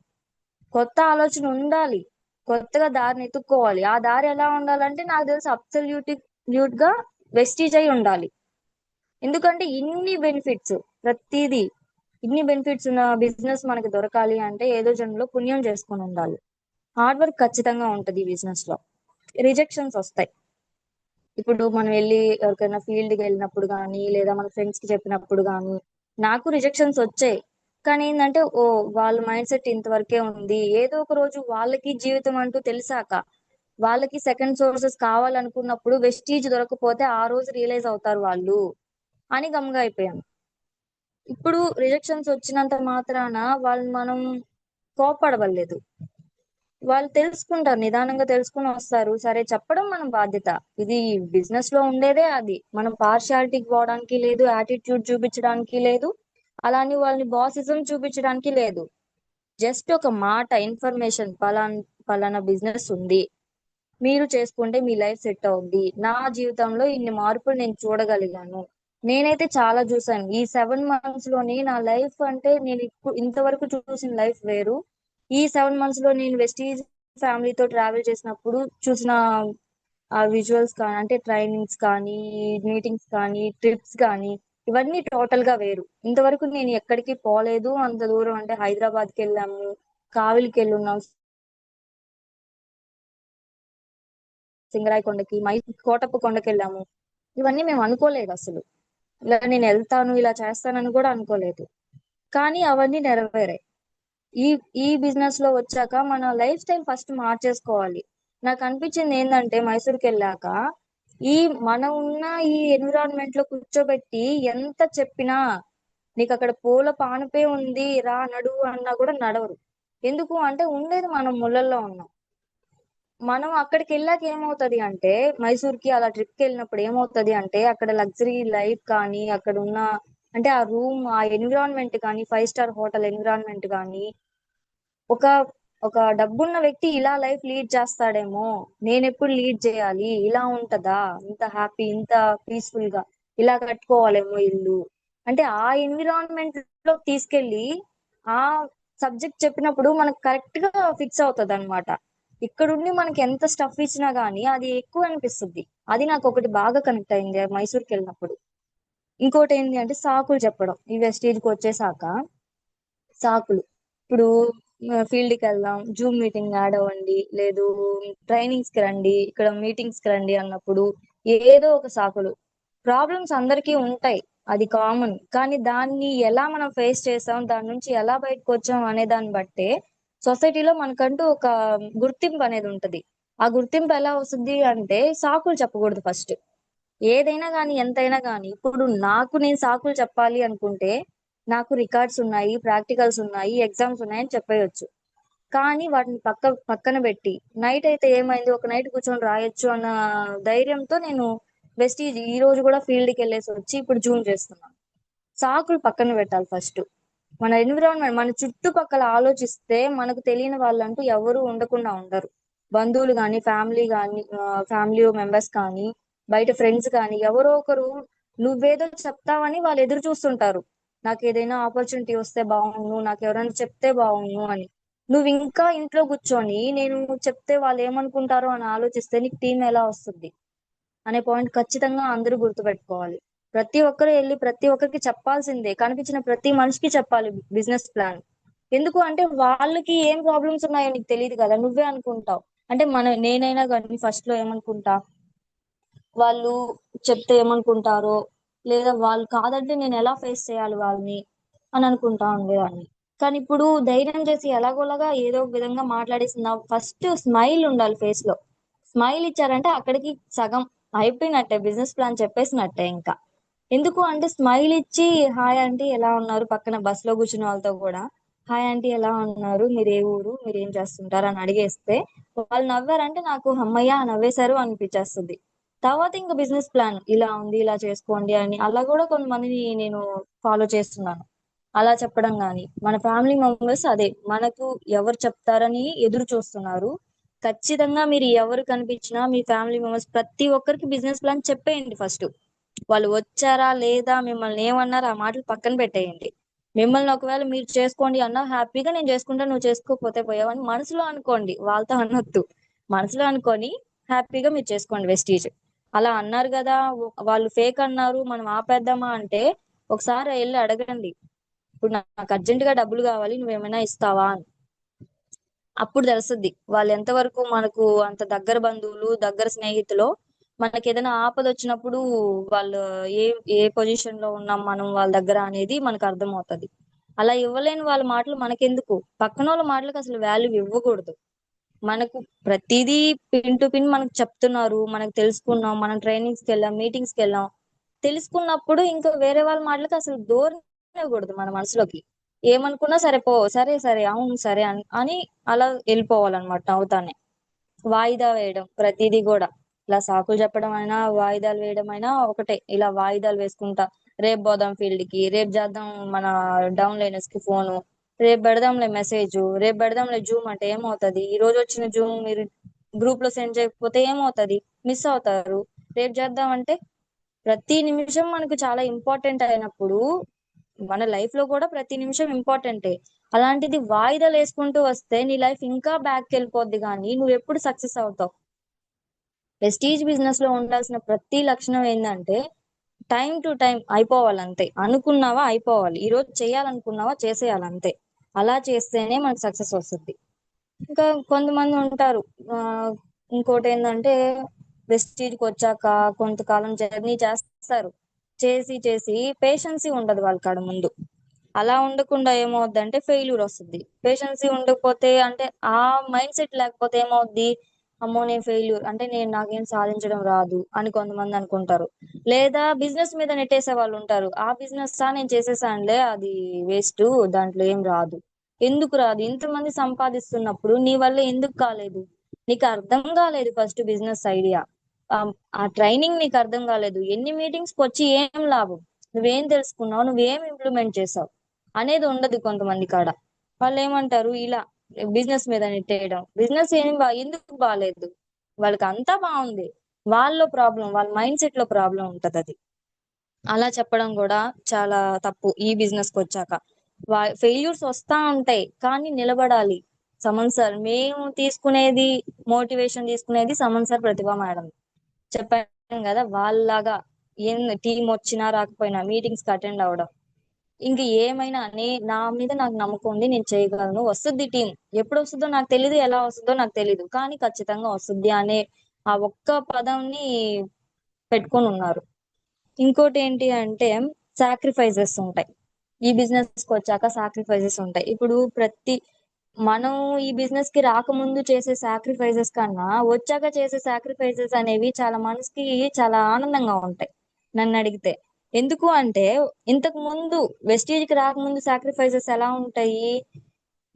కొత్త ఆలోచన ఉండాలి, కొత్తగా దారిని ఎత్తుక్కోవాలి. ఆ దారి ఎలా ఉండాలంటే నాకు తెలిసి అబ్సల్యూట్ గా వెస్టీజ్ అయి ఉండాలి. ఎందుకంటే ఇన్ని బెనిఫిట్స్, ప్రతిదీ ఇన్ని బెనిఫిట్స్ ఉన్న బిజినెస్ మనకి దొరకాలి అంటే ఏదో జన్మలో పుణ్యం చేసుకొని ఉండాలి. హార్డ్ వర్క్ ఖచ్చితంగా ఉంటది ఈ బిజినెస్ లో. రిజెక్షన్స్ వస్తాయి. ఇప్పుడు మనం వెళ్ళి ఎవరికైనా ఫీల్డ్ కి వెళ్ళినప్పుడు కానీ, లేదా మన ఫ్రెండ్స్ కి చెప్పినప్పుడు కానీ, నాకు రిజెక్షన్స్ వచ్చాయి. కానీ ఏంటంటే, ఓ వాళ్ళ మైండ్ సెట్ ఇంతవరకే ఉంది, ఏదో ఒక రోజు వాళ్ళకి జీవితం అంటూ తెలిసాక, వాళ్ళకి సెకండ్ సోర్సెస్ కావాలనుకున్నప్పుడు వెస్టీజ్ దొరకపోతే ఆ రోజు రియలైజ్ అవుతారు వాళ్ళు అని గమ్ముగా అయిపోయాను. ఇప్పుడు రిజెక్షన్స్ వచ్చినంత మాత్రాన వాళ్ళు మనం కోప్పడవలేదు. వాళ్ళు తెలుసుకుంటారు, నిదానంగా తెలుసుకుని వస్తారు. సరే చెప్పడం మన బాధ్యత. ఇది బిజినెస్ లో ఉండేదే అది. మనం పార్షియాలిటీకి పోవడానికి లేదు, యాటిట్యూడ్ చూపించడానికి లేదు, అలాని వాళ్ళని బాసిజం చూపించడానికి లేదు. జస్ట్ ఒక మాట, ఇన్ఫర్మేషన్, పలానా బిజినెస్ ఉంది, మీరు చేసుకుంటే మీ లైఫ్ సెట్ అవుద్ది. నా జీవితంలో ఇన్ని మార్పులు నేను చూడగలిగాను. నేనైతే చాలా చూసాను ఈ 7 months లోని. నా లైఫ్ అంటే నేను ఇప్పుడు ఇంతవరకు చూసిన లైఫ్ వేరు. ఈ 7 months లో నేను వెస్టీజ్ ఫ్యామిలీతో ట్రావెల్ చేసినప్పుడు చూసిన ఆ విజువల్స్ కానీ, అంటే ట్రైనింగ్స్ కానీ, మీటింగ్స్ కానీ, ట్రిప్స్ కానీ, ఇవన్నీ టోటల్ గా వేరు. ఇంతవరకు నేను ఎక్కడికి పోలేదు అంత దూరం. అంటే హైదరాబాద్కి వెళ్ళాము, కావిలికి వెళ్ళున్నాం, సింగరాయ కొండకి, కోటప్ప కొండకి వెళ్ళాము. ఇవన్నీ మేము అనుకోలేదు అసలు. ఇలా నేను వెళ్తాను, ఇలా చేస్తానని కూడా అనుకోలేదు. కానీ అవన్నీ నెరవేరాయి. ఈ ఈ బిజినెస్ లో వచ్చాక మన లైఫ్ స్టైల్ ఫస్ట్ మార్చేసుకోవాలి. నాకు అనిపించింది ఏంటంటే, మైసూర్కి వెళ్ళాక, ఈ మనం ఉన్న ఈ ఎన్విరాన్మెంట్ లో కూర్చోబెట్టి ఎంత చెప్పినా, నీకు అక్కడ పూల పానపే ఉంది రా నడువు అన్నా కూడా నడవరు. ఎందుకు అంటే ఉండేది మనం ముళ్ళల్లో ఉన్నాం. మనం అక్కడికి వెళ్ళాక ఏమవుతది అంటే, మైసూర్ కి అలా ట్రిప్ కి వెళ్ళినప్పుడు ఏమవుతది అంటే, అక్కడ లగ్జరీ లైఫ్ కానీ, అక్కడ ఉన్న అంటే ఆ రూమ్, ఆ ఎన్విరాన్మెంట్ కానీ, 5 స్టార్ హోటల్ ఎన్విరాన్మెంట్ కానీ, ఒక ఒక డబ్బున్న వ్యక్తి ఇలా లైఫ్ లీడ్ చేస్తాడేమో, నేను ఎప్పుడు లీడ్ చేయాలి, ఇలా ఉంటదా, ఇంత హ్యాపీ, ఇంత పీస్ఫుల్ గా ఇలా కట్టుకోవాలేమో ఇల్లు అంటే, ఆ ఎన్విరాన్మెంట్ లో తీసుకెళ్లి ఆ సబ్జెక్ట్ చెప్పినప్పుడు మనకు కరెక్ట్ గా ఫిక్స్ అవుతుంది అనమాట. ఇక్కడుండి మనకి ఎంత స్టఫ్ ఇచ్చినా గానీ అది ఎక్కువ అనిపిస్తుంది. అది నాకు ఒకటి బాగా కనెక్ట్ అయింది మైసూర్కి వెళ్ళినప్పుడు. ఇంకోటి ఏంటి అంటే, సాకులు చెప్పడం. ఈ వెస్టేజ్ కి వచ్చేసాక సాకులు. ఇప్పుడు ఫీల్డ్ కి వెళ్దాం, జూమ్ మీటింగ్ యాడ్ అవ్వండి, లేదు ట్రైనింగ్స్ కి రండి, ఇక్కడ మీటింగ్స్ కి రండి అన్నప్పుడు ఏదో ఒక సాకులు. ప్రాబ్లమ్స్ అందరికీ ఉంటాయి, అది కామన్. కానీ దాన్ని ఎలా మనం ఫేస్ చేసాం, దాని నుంచి ఎలా బయటకు వచ్చాం అనే దాన్ని బట్టే సొసైటీలో మనకంటూ ఒక గుర్తింపు అనేది ఉంటది. ఆ గుర్తింపు ఎలా వస్తుంది అంటే, సాకులు చెప్పకూడదు ఫస్ట్. ఏదైనా కానీ, ఎంతైనా కానీ, ఇప్పుడు నాకు నేను సాకులు చెప్పాలి అనుకుంటే, నాకు రికార్డ్స్ ఉన్నాయి, ప్రాక్టికల్స్ ఉన్నాయి, ఎగ్జామ్స్ ఉన్నాయని చెప్పేయొచ్చు. కానీ వాటిని పక్కన పెట్టి, నైట్ అయితే ఏమైంది, ఒక నైట్ కూర్చొని రాయొచ్చు అన్న ధైర్యంతో నేను వెస్టీజ్ ఈ రోజు కూడా ఫీల్డ్ కి వెళ్ళేసి వచ్చి ఇప్పుడు జూమ్ చేస్తున్నాను. సాకులు పక్కన పెట్టాలి ఫస్ట్. మన ఎన్విరాన్మెంట్, మన చుట్టుపక్కల ఆలోచిస్తే మనకు తెలియని వాళ్ళంటూ ఎవరు ఉండకుండా ఉండరు. బంధువులు కానీ, ఫ్యామిలీ కానీ, ఫ్యామిలీ మెంబర్స్ కానీ, బయట ఫ్రెండ్స్ కానీ, ఎవరో ఒకరు నువ్వేదో చెప్తావని వాళ్ళు ఎదురు చూస్తుంటారు. నాకు ఏదైనా ఆపర్చునిటీ వస్తే బాగుండు, నాకు ఎవరైనా చెప్తే బాగుండు అని. నువ్వు ఇంకా ఇంట్లో కూర్చొని నేను చెప్తే వాళ్ళు ఏమనుకుంటారో అని ఆలోచిస్తే నీకు టీం ఎలా వస్తుంది అనే పాయింట్ ఖచ్చితంగా అందరూ గుర్తుపెట్టుకోవాలి. ప్రతి ఒక్కరు వెళ్ళి ప్రతి ఒక్కరికి చెప్పాల్సిందే, కనిపించిన ప్రతి మనిషికి చెప్పాలి బిజినెస్ ప్లాన్. ఎందుకు అంటే వాళ్ళకి ఏం ప్రాబ్లమ్స్ ఉన్నాయో నీకు తెలియదు కదా, నువ్వే అనుకుంటావు. అంటే నేనైనా కానీ ఫస్ట్ లో ఏమనుకుంటా, వాళ్ళు చెప్తే ఏమనుకుంటారో, లేదా వాళ్ళు కాదంటే నేను ఎలా ఫేస్ చేయాలి వాళ్ళని అని అనుకుంటా ఉండేదాన్ని. కానీ ఇప్పుడు ధైర్యం చేసి ఎలాగోలాగా ఏదో ఒక విధంగా మాట్లాడేసిన ఫస్ట్ స్మైల్ ఉండాలి ఫేస్ లో. స్మైల్ ఇచ్చారంటే అక్కడికి సగం అయిపోయినట్టే, బిజినెస్ ప్లాన్ చెప్పేసినట్టే ఇంకా. ఎందుకు అంటే స్మైల్ ఇచ్చి హాయ్ ఆంటీ ఎలా ఉన్నారు, పక్కన బస్ లో కూర్చున్న వాళ్ళతో కూడా హాయ్ ఆంటీ ఎలా ఉన్నారు, మీరు ఏ ఊరు, మీరు ఏం చేస్తుంటారు అని అడిగేస్తే వాళ్ళు నవ్వారంటే నాకు అమ్మయ్య నవ్వేశారు అనిపించేస్తుంది. తర్వాత ఇంకా బిజినెస్ ప్లాన్ ఇలా ఉంది, ఇలా చేసుకోండి అని అలా కూడా కొంతమందిని నేను ఫాలో చేస్తున్నాను. అలా చెప్పడం గాని, మన ఫ్యామిలీ మెంబర్స్ అదే మనకు ఎవరు చెప్తారని ఎదురు చూస్తున్నారు. ఖచ్చితంగా మీరు ఎవరు కనిపించినా మీ ఫ్యామిలీ మెంబర్స్ ప్రతి ఒక్కరికి బిజినెస్ ప్లాన్ చెప్పేయండి ఫస్ట్. వాళ్ళు వచ్చారా లేదా, మిమ్మల్ని ఏమన్నారా ఆ మాటలు పక్కన పెట్టేయండి. మిమ్మల్ని ఒకవేళ మీరు చేసుకోండి అన్నా హ్యాపీగా నేను చేసుకుంటా, నువ్వు చేసుకోకపోతే పోయావని మనసులో అనుకోండి, వాళ్ళతో అనొద్దు. మనసులో అనుకొని హ్యాపీగా మీరు చేసుకోండి వెస్టీజ్. అలా అన్నారు కదా, వాళ్ళు ఫేక్ అన్నారు మనం ఆపేద్దామా అంటే ఒకసారి వెళ్ళి అడగండి. ఇప్పుడు నాకు అర్జెంట్ గా డబ్బులు కావాలి, నువ్వేమైనా ఇస్తావా అని. అప్పుడు తెలుస్తుంది వాళ్ళు ఎంతవరకు మనకు అంత దగ్గర బంధువులు, దగ్గర స్నేహితులు. మనకి ఏదైనా ఆపద వచ్చినప్పుడు వాళ్ళు ఏ ఏ పొజిషన్ లో ఉన్నాం మనం వాళ్ళ దగ్గర అనేది మనకు అర్థమవుతది. అలా ఇవ్వలేని వాళ్ళ మాటలు మనకెందుకు, పక్కన వాళ్ళ మాటలకు అసలు వాల్యూ ఇవ్వకూడదు. మనకు ప్రతిదీ పిన్ టు పిన్ మనకు చెప్తున్నారు, మనకు తెలుసుకున్నాం, మనం ట్రైనింగ్స్ కి వెళ్ళాం, మీటింగ్స్ కి వెళ్ళాం. తెలుసుకున్నప్పుడు ఇంకా వేరే వాళ్ళ మాటలకు అసలు డోర్ ఇవ్వకూడదు మన మనసులోకి. ఏమనుకున్నా సరే పో, సరే సరే అవును సరే అని అలా వెళ్ళిపోవాలన్నమాట అవుతానే. వాయిదా వేయడం ప్రతిదీ కూడా, ఇలా సాకులు చెప్పడం అయినా వాయిదాలు వేయడం అయినా ఒకటే. ఇలా వాయిదాలు వేసుకుంటా రేపు పోదాం ఫీల్డ్ కి, రేపు చేద్దాం మన డౌన్ లైనర్స్ కి ఫోను, రేపు పెడదాంలే మెసేజ్, రేపు పెడదాంలే జూమ్ అంటే ఏమవుతది, ఈ రోజు వచ్చిన జూమ్ మీరు గ్రూప్ లో సెండ్ చేయకపోతే ఏమవుతది, మిస్ అవుతారు. రేపు చేద్దామంటే ప్రతి నిమిషం మనకు చాలా ఇంపార్టెంట్ అయినప్పుడు మన లైఫ్ లో కూడా ప్రతి నిమిషం ఇంపార్టెంటే. అలాంటిది వాయిదాలు వేసుకుంటూ వస్తే నీ లైఫ్ ఇంకా బ్యాక్ వెళ్ళిపోద్ది, కానీ నువ్వు ఎప్పుడు సక్సెస్ అవుతావు? ప్రెస్టీజ్ బిజినెస్ లో ఉండాల్సిన ప్రతి లక్షణం ఏంటంటే టైం టు టైం అయిపోవాలంతే. అనుకున్నావా అయిపోవాలి, ఈ రోజు చేయాలనుకున్నావా చేసేయాలంతే. అలా చేస్తేనే మనకు సక్సెస్ వస్తుంది. ఇంకా కొంతమంది ఉంటారు, ఆ ఇంకోటి ఏంటంటే ప్రెస్టీజ్ కి వచ్చాక కొంతకాలం జర్నీ చేస్తారు, చేసి చేసి పేషెన్సీ ఉండదు వాళ్ళ కాడ ముందు. అలా ఉండకుండా ఏమవుద్దంటే ఫెయిల్యూర్ వస్తుంది. పేషెన్సీ ఉండకపోతే అంటే ఆ మైండ్ సెట్ లేకపోతే ఏమవుద్ది, అమ్మో నేను ఫెయిల్యూర్ అంటే నేను నాకేం సాధించడం రాదు అని కొంతమంది అనుకుంటారు. లేదా బిజినెస్ మీద నెట్టేసే వాళ్ళు ఉంటారు, ఆ బిజినెస్ నేను చేసేసానులే అది వేస్ట్, దాంట్లో ఏం రాదు. ఎందుకు రాదు, ఇంతమంది సంపాదిస్తున్నప్పుడు నీ వల్ల ఎందుకు కాలేదు? నీకు అర్థం కాలేదు ఫస్ట్ బిజినెస్ ఐడియా. ఆ ఆ ట్రైనింగ్ నీకు అర్థం కాలేదు, ఎన్ని మీటింగ్స్ కి వచ్చి ఏం లాభం, నువ్వేం తెలుసుకున్నావు, నువ్వేం ఇంప్లిమెంట్ చేసావు అనేది ఉండదు కొంతమంది కాడ. వాళ్ళు ఏమంటారు ఇలా బిజినెస్ మీద నెట్టేయడం, బిజినెస్ ఎందుకు బాగాలేదు, వాళ్ళకి అంతా బాగుంది, వాళ్ళలో ప్రాబ్లం, వాళ్ళ మైండ్ సెట్ లో ప్రాబ్లం ఉంటది అది. అలా చెప్పడం కూడా చాలా తప్పు ఈ బిజినెస్ కి వచ్చాక. ఫెయిల్యూర్స్ వస్తా ఉంటాయి కానీ నిలబడాలి. సమన్ సార్ మేము తీసుకునేది, మోటివేషన్ తీసుకునేది సమన్ సార్, ప్రతిభ మేడం చెప్పాను కదా వాళ్ళలాగా. ఏం టీం వచ్చినా రాకపోయినా మీటింగ్స్ కి అటెండ్ అవ్వడం. ఇంక ఏమైనా నా మీద నాకు నమ్మకం ఉంది, నేను చేయగలను, వస్తుంది టీం. ఎప్పుడు వస్తుందో నాకు తెలీదు, ఎలా వస్తుందో నాకు తెలీదు, కానీ ఖచ్చితంగా వస్తుంది అనే ఆ ఒక్క పదంని పెట్టుకొని ఉన్నారు. ఇంకోటి ఏంటి అంటే సాక్రిఫైజెస్ ఉంటాయి. ఈ బిజినెస్ కి వచ్చాక సాక్రిఫైజెస్ ఉంటాయి. ఇప్పుడు మనం ఈ బిజినెస్ కి రాకముందు చేసే సాక్రిఫైజెస్ కన్నా వచ్చాక చేసే సాక్రిఫైజెస్ అనేవి చాలా మనసుకి చాలా ఆనందంగా ఉంటాయి నన్ను అడిగితే. ఎందుకు అంటే ఇంతకు ముందు వెస్టీజ్ కి రాకముందు సాక్రిఫైజెస్ ఎలా ఉంటాయి,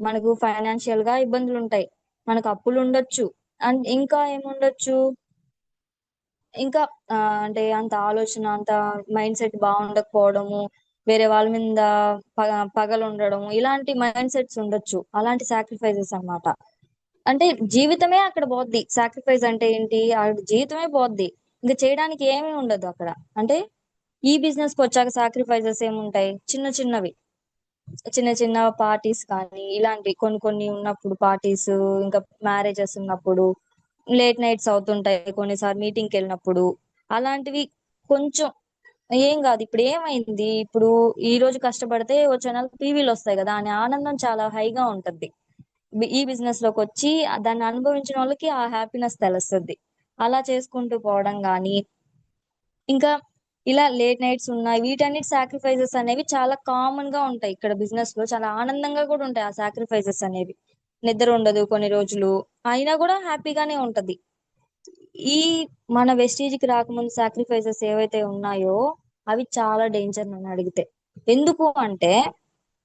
మనకు ఫైనాన్షియల్ గా ఇబ్బందులు ఉంటాయి, మనకు అప్పులు ఉండొచ్చు, అండ్ ఇంకా ఏముండొచ్చు, ఇంకా ఆ, అంటే అంత ఆలోచన, అంత మైండ్ సెట్ బాగుండకపోవడము, వేరే వాళ్ళ మీద పగలు ఉండడం, ఇలాంటి మైండ్ సెట్స్ ఉండొచ్చు. అలాంటి సాక్రిఫైజెస్ అన్నమాట. అంటే జీవితమే అక్కడ పోద్ది. సాక్రిఫైస్ అంటే ఏంటి, ఆ జీవితమే పోద్ది, ఇంకా చేయడానికి ఏమీ ఉండదు అక్కడ. అంటే ఈ బిజినెస్ కి వచ్చాక సాక్రిఫైసెస్ ఏముంటాయి? చిన్న చిన్నవి, చిన్న చిన్న పార్టీస్ కానీ ఇలాంటి కొన్ని కొన్ని ఉన్నప్పుడు పార్టీస్, ఇంకా మ్యారేజెస్ ఉన్నప్పుడు లేట్ నైట్స్ అవుతుంటాయి కొన్నిసార్లు మీటింగ్కి వెళ్ళినప్పుడు. అలాంటివి కొంచెం ఏం కాదు. ఇప్పుడు ఏమైంది, ఇప్పుడు ఈ రోజు కష్టపడితే వచ్చే నెలకు పీవీలు వస్తాయి కదా, అనే ఆనందం చాలా హైగా ఉంటది. ఈ బిజినెస్ లోకి వచ్చి దాన్ని అనుభవించిన వాళ్ళకి ఆ హ్యాపీనెస్ తెలుస్తుంది. అలా చేసుకుంటూ పోవడం గానీ, ఇంకా ఇలా లేట్ నైట్స్ ఉన్నాయి, వీటన్నిటి సాక్రిఫైసెస్ అనేవి చాలా కామన్ గా ఉంటాయి. ఇక్కడ బిజినెస్ లో చాలా ఆనందంగా కూడా ఉంటాయి ఆ సాక్రిఫైసెస్ అనేవి. నిద్ర ఉండదు కొన్ని రోజులు, అయినా కూడా హ్యాపీగానే ఉంటది. ఈ మన వెస్టీజ్ కి రాకముందు సాక్రిఫైసెస్ ఏవైతే ఉన్నాయో అవి చాలా డేంజర్ నన్ను అడిగితే. ఎందుకు అంటే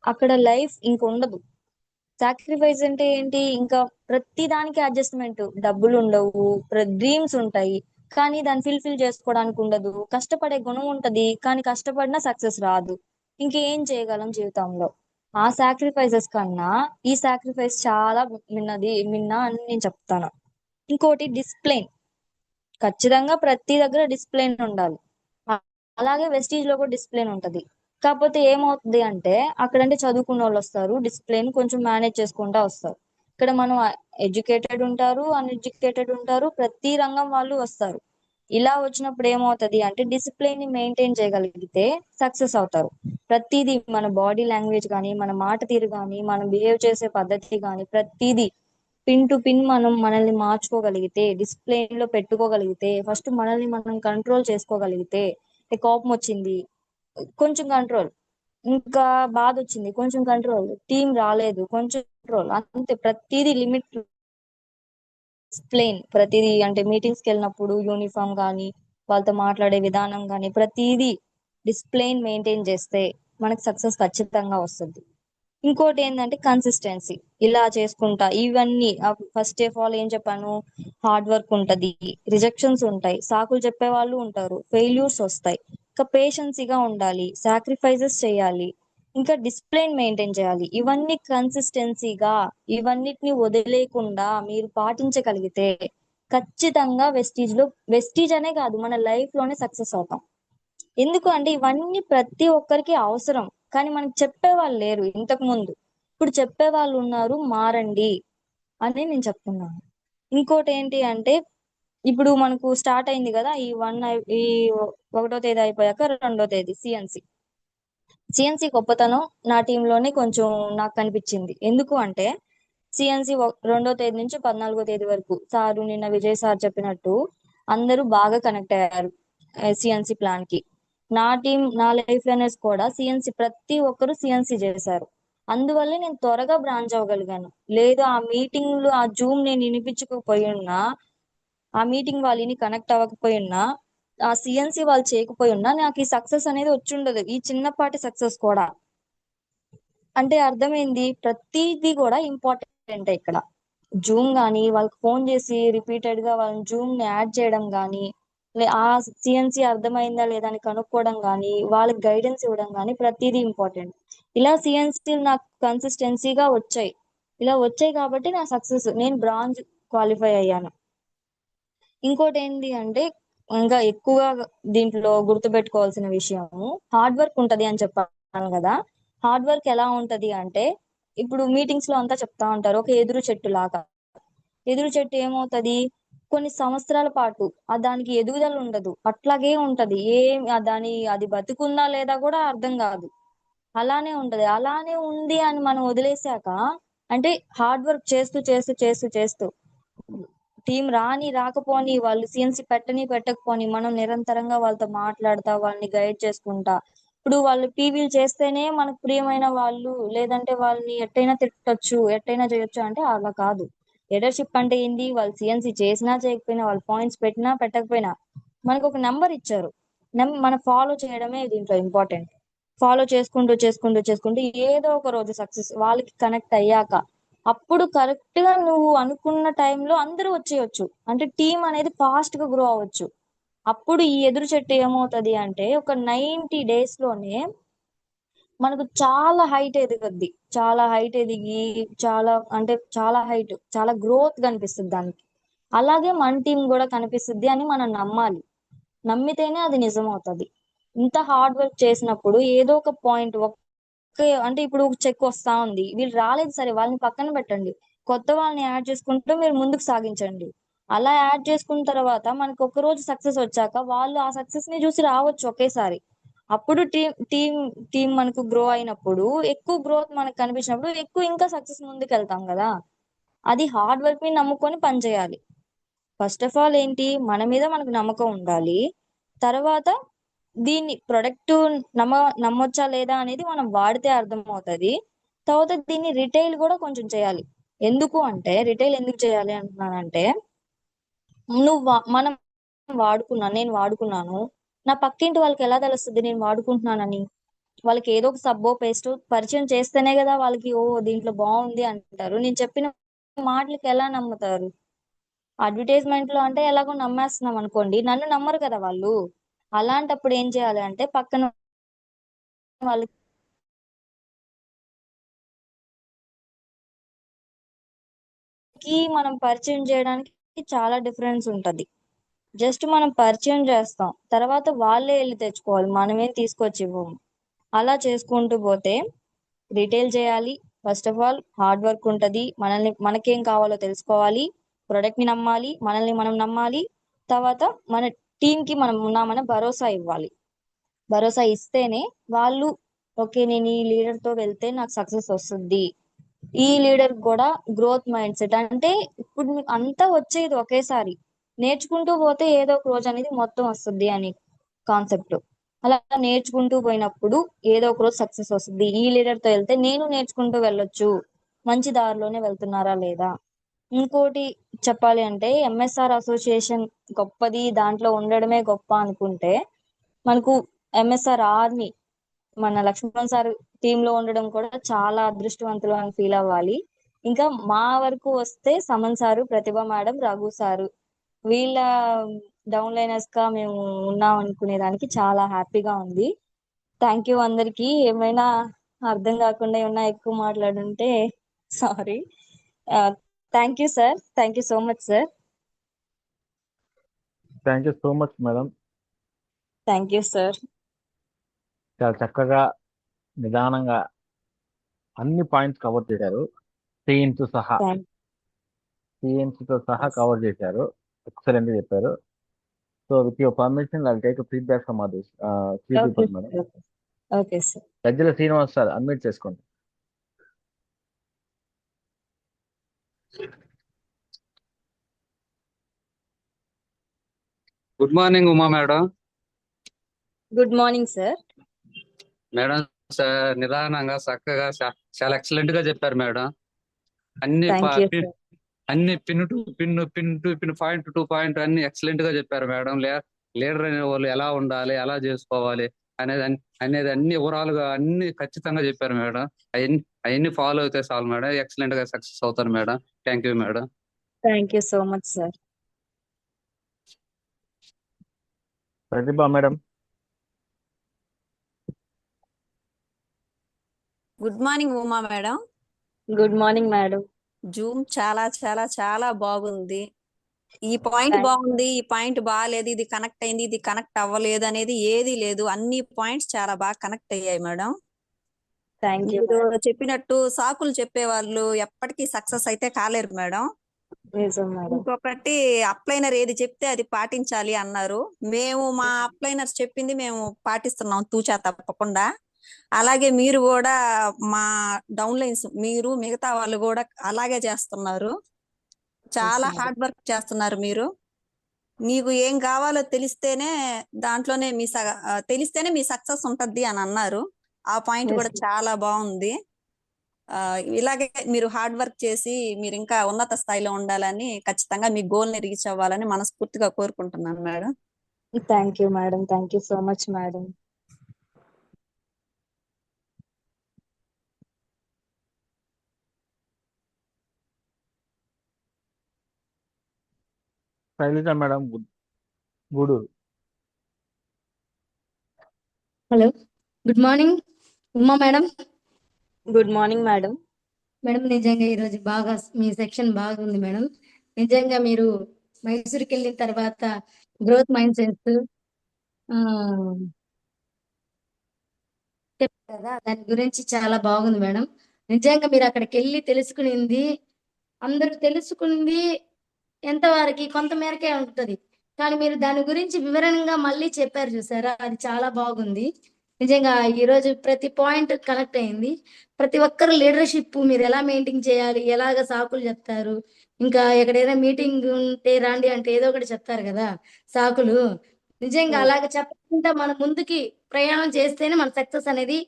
అక్కడ లైఫ్ ఇంక ఉండదు. సాక్రిఫైస్ అంటే ఏంటి, ఇంకా ప్రతి దానికి అడ్జస్ట్మెంట్. డబ్బులు ఉండవు, డ్రీమ్స్ ఉంటాయి కానీ దాన్ని ఫిల్ఫిల్ చేసుకోవడానికి ఉండదు. కష్టపడే గుణం ఉంటది కానీ కష్టపడినా సక్సెస్ రాదు. ఇంకేం చేయగలం జీవితంలో? ఆ సాక్రిఫైసెస్ కన్నా ఈ సాక్రిఫైస్ చాలా మిన్న అని నేను చెప్తాను. ఇంకోటి డిసిప్లిన్. ఖచ్చితంగా ప్రతి దగ్గర డిసిప్లిన్ ఉండాలి. అ- అలాగే వెస్టీజ్ లో కూడా డిసిప్లిన్ ఉంటది. కాకపోతే ఏమవుతుంది అంటే అక్కడంటే చదువుకున్న వాళ్ళు వస్తారు, డిసిప్లిన్ కొంచెం మేనేజ్ చేసుకుంటా వస్తారు. ఇక్కడ మనం ఎడ్యుకేటెడ్ ఉంటారు, అన్ఎడ్యుకేటెడ్ ఉంటారు, ప్రతి రంగం వాళ్ళు వస్తారు. ఇలా వచ్చినప్పుడు ఏమవుతది అంటే డిసిప్లిన్ ని మెయింటైన్ చేయగలిగితే సక్సెస్ అవుతారు. ప్రతిదీ మన బాడీ లాంగ్వేజ్ కానీ, మన మాట తీరు కానీ, మనం బిహేవ్ చేసే పద్ధతి కానీ, ప్రతిదీ పిన్ టు పిన్ మనం మనల్ని మార్చుకోగలిగితే, డిసిప్లిన్ లో పెట్టుకోగలిగితే, ఫస్ట్ మనల్ని మనం కంట్రోల్ చేసుకోగలిగితే, కోపం వచ్చింది కొంచెం కంట్రోల్, ఇంకా బాధ వచ్చింది కొంచెం కంట్రోల్, టీం రాలేదు కొంచెం కంట్రోల్, అంతే. ప్రతిదీ లిమిట్, డిసిప్లిన్ ప్రతిదీ. అంటే మీటింగ్స్ కి వెళ్ళినప్పుడు యూనిఫామ్ కానీ, వాళ్ళతో మాట్లాడే విధానం కానీ, ప్రతిదీ డిసిప్లిన్ మెయింటైన్ చేస్తే మనకు సక్సెస్ ఖచ్చితంగా వస్తుంది. ఇంకోటి ఏంటంటే కన్సిస్టెన్సీ. ఇలా చేసుకుంటా ఇవన్నీ ఫస్ట్ ఆఫ్ ఆల్ ఏం చెప్పాను, హార్డ్ వర్క్ ఉంటది, రిజెక్షన్స్ ఉంటాయి, సాకులు చెప్పే వాళ్ళు ఉంటారు, ఫెయిల్యూర్స్ వస్తాయి. ఇంకా పేషెన్సీగా ఉండాలి, సాక్రిఫైసెస్ చేయాలి, ఇంకా డిసిప్లిన్ మెయింటైన్ చేయాలి. ఇవన్నీ కన్సిస్టెన్సీగా, ఇవన్నిటిని వదిలేయకుండా మీరు పాటించగలిగితే ఖచ్చితంగా వెస్టీజ్ లో, వెస్టీజ్ అనే కాదు మన లైఫ్ లోనే సక్సెస్ అవుతాం. ఎందుకు అంటే ఇవన్నీ ప్రతి ఒక్కరికి అవసరం, కానీ మనకి చెప్పే వాళ్ళు లేరు ఇంతకు ముందు. ఇప్పుడు చెప్పే వాళ్ళు ఉన్నారు, మారండి అని నేను చెప్తున్నాను. ఇంకోటి ఏంటి అంటే ఇప్పుడు మనకు స్టార్ట్ అయింది కదా ఈ ఈ 1వ తేదీ అయిపోయాక 2వ తేదీ సిఎన్సి. సిఎన్సి గొప్పతనం నా టీంలోనే కొంచెం నాకు కనిపించింది. ఎందుకు అంటే సిఎన్సి 2వ తేదీ నుంచి 14వ తేదీ వరకు సారు నిన్న విజయ్ సార్ చెప్పినట్టు అందరూ బాగా కనెక్ట్ అయ్యారు సిఎన్సి ప్లాన్ కి. నా టీం, నా లైఫ్ లర్నర్స్ కూడా సిఎన్సి, ప్రతి ఒక్కరు సిఎన్సి చేశారు. అందువల్లే నేను త్వరగా బ్రాంచ్ అవ్వగలిగాను. లేదు ఆ మీటింగ్లు, ఆ జూమ్ నేను వినిపించకపోయి ఉన్నా, ఆ మీటింగ్ వాళ్ళని కనెక్ట్ అవ్వకపోయి ఉన్నా, ఆ సిఎన్సి వాళ్ళు చేయకపోయి ఉన్నా, నాకు ఈ సక్సెస్ అనేది వచ్చి ఉండదు, ఈ చిన్నపాటి సక్సెస్ కూడా. అంటే అర్థమైంది, ప్రతిదీ కూడా ఇంపార్టెంట్ ఇక్కడ. జూమ్ గానీ, వాళ్ళకి ఫోన్ చేసి రిపీటెడ్ గా వాళ్ళని జూమ్ ని యాడ్ చేయడం గానీ, ఆ సిఎన్సి అర్థమైందా లేదా అని కనుక్కోవడం గానీ, వాళ్ళకి గైడెన్స్ ఇవ్వడం గానీ, ప్రతిదీ ఇంపార్టెంట్. ఇలా సిఎన్సి నాకు కన్సిస్టెన్సీగా వచ్చాయి. ఇలా వచ్చాయి కాబట్టి నా సక్సెస్, నేను బ్రాంజ్ క్వాలిఫై అయ్యాను. ఇంకోటి ఏంటి అంటే ఇంకా ఎక్కువగా దీంట్లో గుర్తుపెట్టుకోవాల్సిన విషయము హార్డ్ వర్క్ ఉంటది అని చెప్పాను కదా. హార్డ్ వర్క్ ఎలా ఉంటది అంటే ఇప్పుడు మీటింగ్స్ లో అంతా చెప్తా ఉంటారు ఒక ఎదురు చెట్టు లాగా. ఎదురు చెట్టు ఏమవుతది, కొన్ని సంవత్సరాల పాటు దానికి ఎదుగుదల ఉండదు, అట్లాగే ఉంటది. దాని అది బతుకుందా లేదా కూడా అర్థం కాదు, అలానే ఉంటది. అలానే ఉంది అని మనం వదిలేసాక, అంటే హార్డ్ వర్క్ చేస్తూ చేస్తూ చేస్తూ చేస్తూ టీం రాని రాకపోని, వాళ్ళు సిఎన్సి పెట్టని పెట్టకపోని, మనం నిరంతరంగా వాళ్ళతో మాట్లాడుతా వాళ్ళని గైడ్ చేసుకుంటా. ఇప్పుడు వాళ్ళు పీవీలు చేస్తేనే మనకు ప్రియమైన వాళ్ళు, లేదంటే వాళ్ళని ఎట్టయినా తిట్టొచ్చు, ఎట్టయినా చేయొచ్చు అంటే అలా కాదు. లీడర్షిప్ అంటే ఏంది, వాళ్ళు సిఎన్సి చేసినా చేయకపోయినా, వాళ్ళు పాయింట్స్ పెట్టినా పెట్టకపోయినా మనకు ఒక నెంబర్ ఇచ్చారు, మనం ఫాలో చేయడమే దీంట్లో ఇంపార్టెంట్. ఫాలో చేసుకుంటూ చేసుకుంటూ చేసుకుంటూ ఏదో ఒక రోజు సక్సెస్ వాళ్ళకి కనెక్ట్ అయ్యాక, అప్పుడు కరెక్ట్ గా నువ్వు అనుకున్న టైంలో అందరూ వచ్చేయొచ్చు, అంటే టీం అనేది ఫాస్ట్ గా గ్రో అవ్వచ్చు. అప్పుడు ఈ ఎదురు చెట్టు ఏమవుతది అంటే ఒక 90 డేస్ లోనే మనకు చాలా హైట్ ఎదుగుద్ది. చాలా హైట్ ఎదిగి, చాలా అంటే చాలా హైట్, చాలా గ్రోత్ కనిపిస్తుంది దానికి. అలాగే మన టీం కూడా కనిపిస్తుంది అని మనం నమ్మాలి. నమ్మితేనే అది నిజం అవుతుంది. ఇంత హార్డ్ వర్క్ చేసినప్పుడు ఏదో ఒక పాయింట్ అంటే ఇప్పుడు చెక్ వస్తా ఉంది, వీళ్ళు రాలేదు సరే, వాళ్ళని పక్కన పెట్టండి, కొత్త వాళ్ళని యాడ్ చేసుకుంటూ మీరు ముందుకు సాగించండి. అలా యాడ్ చేసుకున్న తర్వాత మనకు ఒక రోజు సక్సెస్ వచ్చాక వాళ్ళు ఆ సక్సెస్ ని చూసి రావచ్చు ఒకేసారి. అప్పుడు టీం టీం మనకు గ్రో అయినప్పుడు, ఎక్కువ గ్రోత్ మనకు కనిపించినప్పుడు ఎక్కువ ఇంకా సక్సెస్ ముందుకు వెళ్తాం కదా. అది హార్డ్ వర్క్ ని నమ్ముకొని పనిచేయాలి. ఫస్ట్ ఆఫ్ ఆల్ ఏంటి, మన మీద మనకు నమ్మకం ఉండాలి. తర్వాత దీన్ని ప్రొడక్ట్ నమ్మొచ్చా లేదా అనేది మనం వాడితే అర్థమవుతుంది. తర్వాత దీన్ని రిటైల్ కూడా కొంచెం చేయాలి. ఎందుకు అంటే, రిటైల్ ఎందుకు చేయాలి అంటున్నానంటే, మనం నేను వాడుకున్నాను, నా పక్కింటి వాళ్ళకి ఎలా తెలుస్తుంది నేను వాడుకుంటున్నానని? వాళ్ళకి ఏదో ఒక సబ్బో పేస్ట్ పరిచయం చేస్తేనే కదా వాళ్ళకి ఓ దీంట్లో బాగుంది అంటారు. నేను చెప్పిన మాటలకి ఎలా నమ్ముతారు? అడ్వర్టైజ్మెంట్ లో అంటే ఎలాగో నమ్మేస్తున్నాం అనుకోండి, నన్ను నమ్మరు కదా వాళ్ళు. అలాంటప్పుడు ఏం చేయాలి అంటే, పక్కన వాళ్ళకి మనం పరిచయం చేయడానికి చాలా డిఫరెన్స్ ఉంటది. జస్ట్ మనం పరిచయం చేస్తాం, తర్వాత వాళ్ళే వెళ్ళి తెచ్చుకోవాలి, మనమేం తీసుకొచ్చి ఇవ్వము. అలా చేసుకుంటూ పోతే రిటైల్ చేయాలి. First of all hard work ఉంటది, మనకేం కావాలో తెలుసుకోవాలి, ప్రొడక్ట్ ని నమ్మాలి, మనల్ని మనం నమ్మాలి. తర్వాత మన టీం కి మనం ఉన్నామని భరోసా ఇవ్వాలి. భరోసా ఇస్తేనే వాళ్ళు, ఓకే నేను ఈ లీడర్ తో వెళ్తే నాకు సక్సెస్ వస్తుంది. ఈ లీడర్ కూడా గ్రోత్ మైండ్ సెట్ అంటే, ఇప్పుడు మీకు అంతా వచ్చేది ఒకేసారి, నేర్చుకుంటూ పోతే ఏదో ఒక రోజు అనేది మొత్తం వస్తుంది అని కాన్సెప్ట్. అలా నేర్చుకుంటూ పోయినప్పుడు ఏదో ఒక రోజు సక్సెస్ వస్తుంది. ఈ లీడర్ తో వెళ్తే నేను నేర్చుకుంటూ వెళ్ళొచ్చు, మంచి దారిలోనే వెళ్తున్నారా లేదా. ఇంకోటి చెప్పాలి అంటే, ఎంఎస్ఆర్ అసోసియేషన్ గొప్పది, దాంట్లో ఉండడమే గొప్ప అనుకుంటే, మనకు ఎంఎస్ఆర్ ఆర్మీ, మన లక్ష్మణ్ సార్ టీమ్ లో ఉండడం కూడా చాలా అదృష్టవంతులు అని ఫీల్ అవ్వాలి. ఇంకా మా వరకు వస్తే సమన్ sir, Pratibha madam, Raghu sir, వీళ్ళ డౌన్ లైనర్స్ గా మేము ఉన్నాం అనుకునే దానికి చాలా హ్యాపీగా ఉంది. థ్యాంక్ యూ అందరికి. ఏమైనా అర్థం కాకుండా ఏమైనా ఎక్కువ మాట్లాడుంటే sorry. Thank you sir, thank you so much sir. Thank you so much madam. Thank you sir. చాలా చక్కగా నిదానంగా అన్ని పాయింట్స్ కవర్ చేశారు. టీమ్స్ సహా థ్యాంక్ తో సహా కవర్ చేశారు. ఎక్సలెంట్ గా చెప్పారు. So with your permission I take feedback from others few okay people madam. Sir. Okay sir. Gajjala Srinivas sir unmute చేసుకోండి. Good morning Uma madam. Good morning sir. Madam నిదానంగా చక్కగా చాలా ఎక్సలెంట్ గా చెప్పారు మేడం. అన్ని థ్యాంక్ యూ సార్. అన్ని pin to pin, pin to pin, point to point అన్ని ఎక్సలెంట్ గా చెప్పారు మేడం. లీడర్ అనే వాళ్ళు ఎలా ఉండాలి, ఎలా చేసుకోవాలి అనేది అనేది అన్ని వివరాలుగా అన్ని ఖచ్చితంగా చెప్పారు మేడం. అవన్నీ ఫాలో అయితే చాలు మేడం, ఎక్సలెంట్ గా సక్సెస్ అవుతారు madam. Thank you madam. Thank you so much sir. Pratibha madam. Good morning Uma madam. Good morning madam. Zoom చాలా చాలా చాలా బాగుంది. ఈ పాయింట్ బాగుంది, ఈ పాయింట్ బాగాలేదు, ఇది కనెక్ట్ అయింది, ఇది కనెక్ట్ అవ్వలేదు అనేది ఏది లేదు. అన్ని పాయింట్స్ చాలా బాగా కనెక్ట్ అయ్యాయి మేడం. Thank you. మీరు చెప్పినట్టు సాకులు చెప్పే వాళ్ళు ఎప్పటికీ సక్సెస్ అయితే కాలేరు మేడం. నిజం మేడం. ఇంకొకటి, అప్లైనర్ ఏది చెప్తే అది పాటించాలి అన్నారు. మేము మా అప్లైనర్స్ చెప్పింది మేము పాటిస్తున్నాం తూచా తప్పకుండా. అలాగే మీరు కూడా మా డౌన్ లైన్స్, మీరు మిగతా వాళ్ళు కూడా అలాగే చేస్తున్నారు. చాలా హార్డ్ వర్క్ చేస్తున్నారు మీరు. మీకు ఏం కావాలో తెలిస్తేనే దాంట్లోనే తెలిస్తేనే మీ సక్సెస్ ఉంటది అని అన్నారు. ఆ పాయింట్ కూడా చాలా బాగుంది. ఇలాగే మీరు హార్డ్ వర్క్ చేసి మీరు ఇంకా ఉన్నత స్థాయిలో ఉండాలని, ఖచ్చితంగా మీ గోల్ ని రీచ్ అవ్వాలని మనస్ఫూర్తిగా కోరుకుంటున్నాను madam. Thank you madam. Thank you so much madam. Shailaja madam Gudur. Hello, good morning Uma madam. Good morning madam. Madam నిజంగా ఈరోజు బాగా మీ సెక్షన్ బాగుంది మేడం. నిజంగా మీరు మైసూర్కి వెళ్ళిన తర్వాత గ్రోత్ మైండ్ సెన్స్, చెప్పారు కదా దాని గురించి చాలా బాగుంది మేడం. నిజంగా మీరు అక్కడికి వెళ్ళి తెలుసుకునింది అందరూ తెలుసుకుంది ఎంతవరకు కొంత మేరకే ఉంటుంది. కానీ మీరు దాని గురించి వివరంగా మళ్ళీ చెప్పారు చూసారా, అది చాలా బాగుంది. నిజంగా ఈరోజు ప్రతి పాయింట్ కనెక్ట్ అయింది. ప్రతి ఒక్కరు లీడర్షిప్ మీరు ఎలా మెయింటైన్ చేయాలి, ఎలాగ సాకులు చెప్తారు, ఇంకా ఎక్కడైనా మీటింగ్ ఉంటే రాండి అంటే ఏదో ఒకటి చెప్తారు కదా సాకులు. నిజంగా అలాగ చెప్పకుండా మనం ముందుకి ప్రయాణం చేస్తేనే మన సక్సెస్ అనేది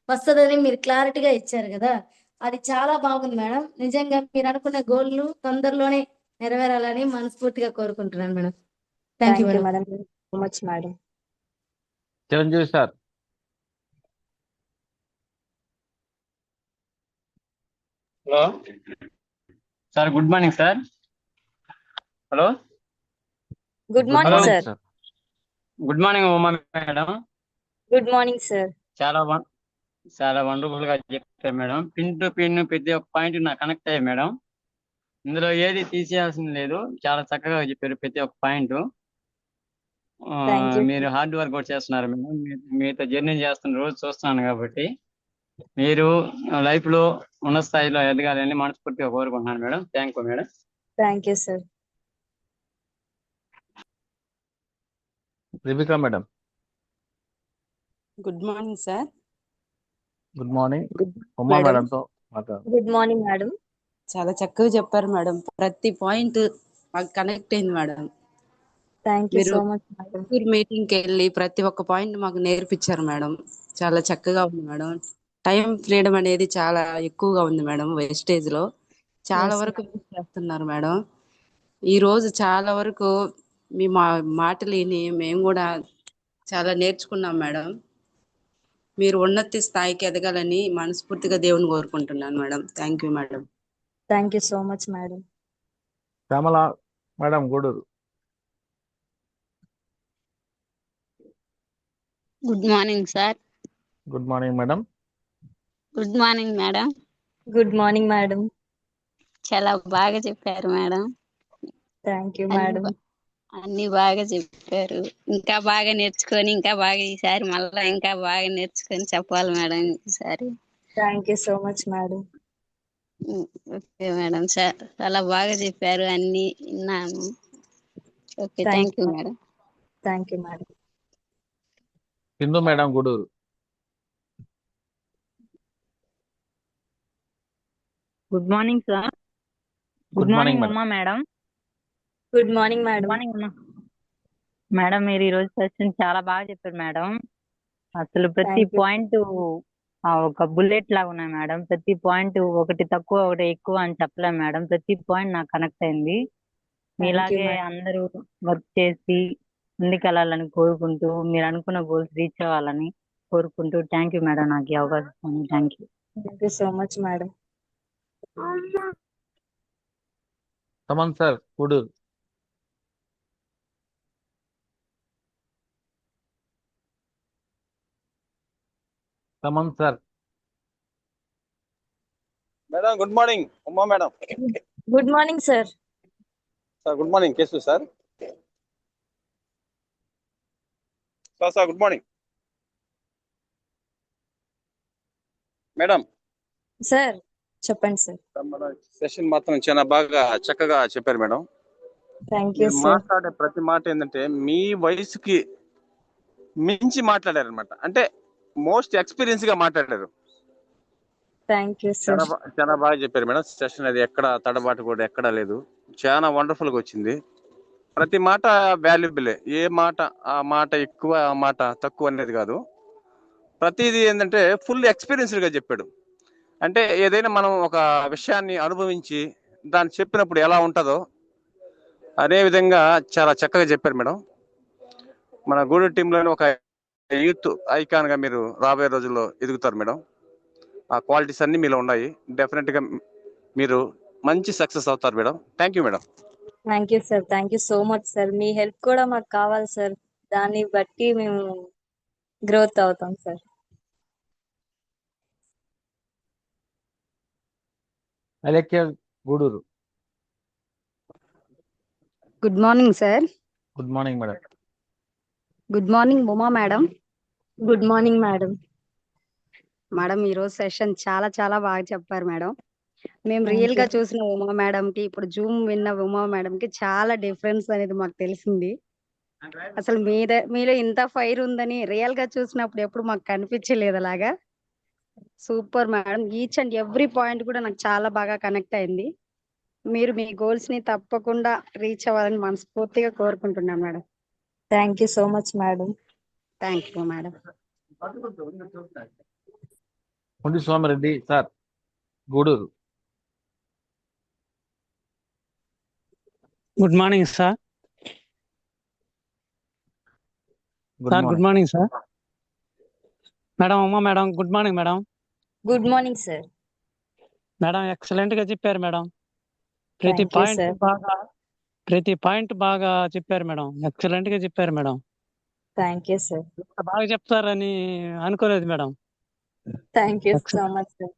వస్తుందని మీరు క్లారిటీగా ఇచ్చారు కదా. అది చాలా బాగుంది మేడం. నిజంగా మీరు అనుకున్న గోల్లు తొందరలోనే నెరవేరాలని మనస్ఫూర్తిగా కోరుకుంటున్నాను madam. Thank you thank you madam. Madam, so much madam. Chiranjeevi sir. Hello sir, good morning sir. Hello good good morning morning sir. Sir. Good morning Uma madam. Good morning sir. చాలా వండర్ఫుల్ గా చెప్పారు మేడం. పిన్ టు పిన్ ప్రతి ఒక్క పాయింట్ నాకు కనెక్ట్ అయ్యాయి మేడం. ఇందులో ఏది తీసేయాల్సింది లేదు. చాలా చక్కగా చెప్పారు ప్రతి ఒక్క పాయింట్. Thank you. మీరు హార్డ్ వర్క్ కూడా చేస్తున్నారు మేడం. మీతో జర్నీ చేస్తున్న రోజు చూస్తున్నాను కాబట్టి మీరు లైఫ్ లో ఉన్న స్థాయిలో ఎదగాలని మనస్ఫూర్తిగా కోరుకుంటున్నాను madam. Thank you madam. Thank you sir. Rebecca madam. Good morning sir. Good morning. Good Uma madam. మేడంతో మాట్లాడు. Good morning madam. చాలా చక్కగా చెప్పారు మేడం. ప్రతి పాయింట్ మాకు కనెక్ట్ అయింది మేడం. థ్యాంక్ యూ మీరు సో మచ్ మేడం. మీటింగ్కి వెళ్ళి ప్రతి ఒక్క పాయింట్ మాకు నేర్పించారు మేడం. చాలా చక్కగా ఉంది మేడం. టైం ఫ్రీడమ్ అనేది చాలా ఎక్కువగా ఉంది మేడం. వేస్టేజ్ లో చాలా Yes, వరకు యూజ్ చేస్తున్నారు మేడం. ఈ రోజు చాలా వరకు మీ మాటలు విని మేము కూడా చాలా నేర్చుకున్నాం మేడం. మీరు ఉన్నత స్థాయికి ఎదగాలని మనస్ఫూర్తిగా దేవుని కోరుకుంటున్నాను madam. Thank you madam. Thank you so much madam. Shyamala madam Gudur. Good morning sir. Good morning madam. Good morning madam. Good morning madam. చాలా బాగా చెప్పారు మేడం. థ్యాంక్ యూ అన్ని మేడం. అన్ని బాగా చెప్పారు. ఇంకా బాగా నేర్చుకొని ఇంకా బాగా ఈసారి మళ్ళీ ఇంకా బాగా నేర్చుకొని చెప్పాలి మేడం ఈసారి. Thank you so much madam. Okay madam, చాలా బాగా చెప్పారు, అన్ని విన్నాను. Okay, thank thank you you madam. Thank you madam. Sindhu madam Gudur. Good morning sir. Good good morning morning madam. Uma madam. Good morning good madam. Morning Uma madam. మీరు ఈరోజు సెషన్ చాలా బాగా చెప్పారు మేడం. అసలు ప్రతి థ్యాంక్ యూ. పాయింట్ ఒక బుల్లెట్ లాగా ఉన్నాయి మేడం. ప్రతి పాయింట్ ఒకటి తక్కువ ఒకటి ఎక్కువ అని చెప్పలేము మేడం. ప్రతి పాయింట్ నాకు కనెక్ట్ అయింది. థ్యాంక్ యూ మీలాగే మేడం. అందరూ వర్క్ చేసి ముందుకెళ్ళాలని కోరుకుంటూ మీరు అనుకున్న గోల్స్ రీచ్ అవ్వాలని కోరుకుంటూ థ్యాంక్ యూ మేడం, నాకు ఈ అవకాశం. Thank you. Thank you so much madam. Saman sir Gudur. Saman sir. Madam good morning. Uma madam. Good morning sir. Sir good morning. కేసు sir. Sir good morning madam. Sir చెప్పండి సార్. మన సెషన్ మాత్రం చాలా బాగా చక్కగా చెప్పారు మేడం. థ్యాంక్ యూ మీరు సార్. మాట్లాడే ప్రతి మాట ఏంటంటే మీ వయసుకి మించి మాట్లాడారు అనమాట. అంటే మోస్ట్ ఎక్స్పీరియన్స్ గా మాట్లాడారు. Thank you sir. చాలా బాగా చెప్పారు మేడం. సెషన్ అది ఎక్కడ తడబాటు కూడా ఎక్కడా లేదు. చాలా వండర్ఫుల్ గా వచ్చింది. ప్రతి మాట వాల్యుబులే. ఏ మాట ఆ మాట ఎక్కువ ఆ మాట తక్కువ అనేది కాదు. ప్రతిదీ ఏంటంటే ఫుల్ ఎక్స్పీరియన్స్డ్ గా చెప్పాడు. అంటే ఏదైనా మనం ఒక విషయాన్ని అనుభవించి దాన్ని చెప్పినప్పుడు ఎలా ఉంటుందో అదే విధంగా చాలా చక్కగా చెప్పారు మేడం. మన గూడూరు టీంలోనే ఒక యూత్ ఐకాన్ గా మీరు రాబోయే రోజుల్లో ఎదుగుతారు మేడం. ఆ క్వాలిటీస్ అన్ని మీలో ఉన్నాయి. డెఫినెట్ గా మీరు మంచి సక్సెస్ అవుతారు madam. Thank you madam. Thank you sir. Thank you so much sir. మీ హెల్ప్ కూడా మాకు కావాలి సార్. దాన్ని బట్టి మేము గ్రోత్ అవుతాం sir. Alekya Gudur. Good morning sir. Good morning madam. Good morning Uma madam. Good morning madam. Madam ఈరోజు సెషన్ చాలా చాలా బాగా చెప్పారు మేడం. మేము థ్యాంక్ రియల్ యూ. గా చూసిన ఉమా మేడం కి ఇప్పుడు జూమ్ విన్న ఉమా మేడం కి చాలా డిఫరెన్స్ అనేది మాకు తెలిసింది. అసలు మీలో ఇంత ఫైర్ ఉందని రియల్ గా చూసినప్పుడు ఎప్పుడు మాకు కనిపించలేదు అలాగా. Super madam, each and every point కూడా నాకు చాలా బాగా కనెక్ట్ అయింది. మీరు మీ గోల్స్ ని తప్పకుండా రీచ్ అవ్వాలని మనస్ఫూర్తిగా కోరుకుంటున్నాను madam. Thank you so much madam. Thank you madam. Kondi Somireddy sir, Gudur. Good morning sir. Good morning sir. Madam Uma madam, good morning madam. Good morning sir. Madam excellent గా చెప్పారు మేడం. Thank you sir. ప్రతి పాయింట్ బాగా చెప్పారు మేడం. ఎక్సలెంట్ గా చెప్పారు మేడం. Thank you sir. ఇంత బాగా చెప్తారని అనుకోలేదు madam. Thank you so much sir.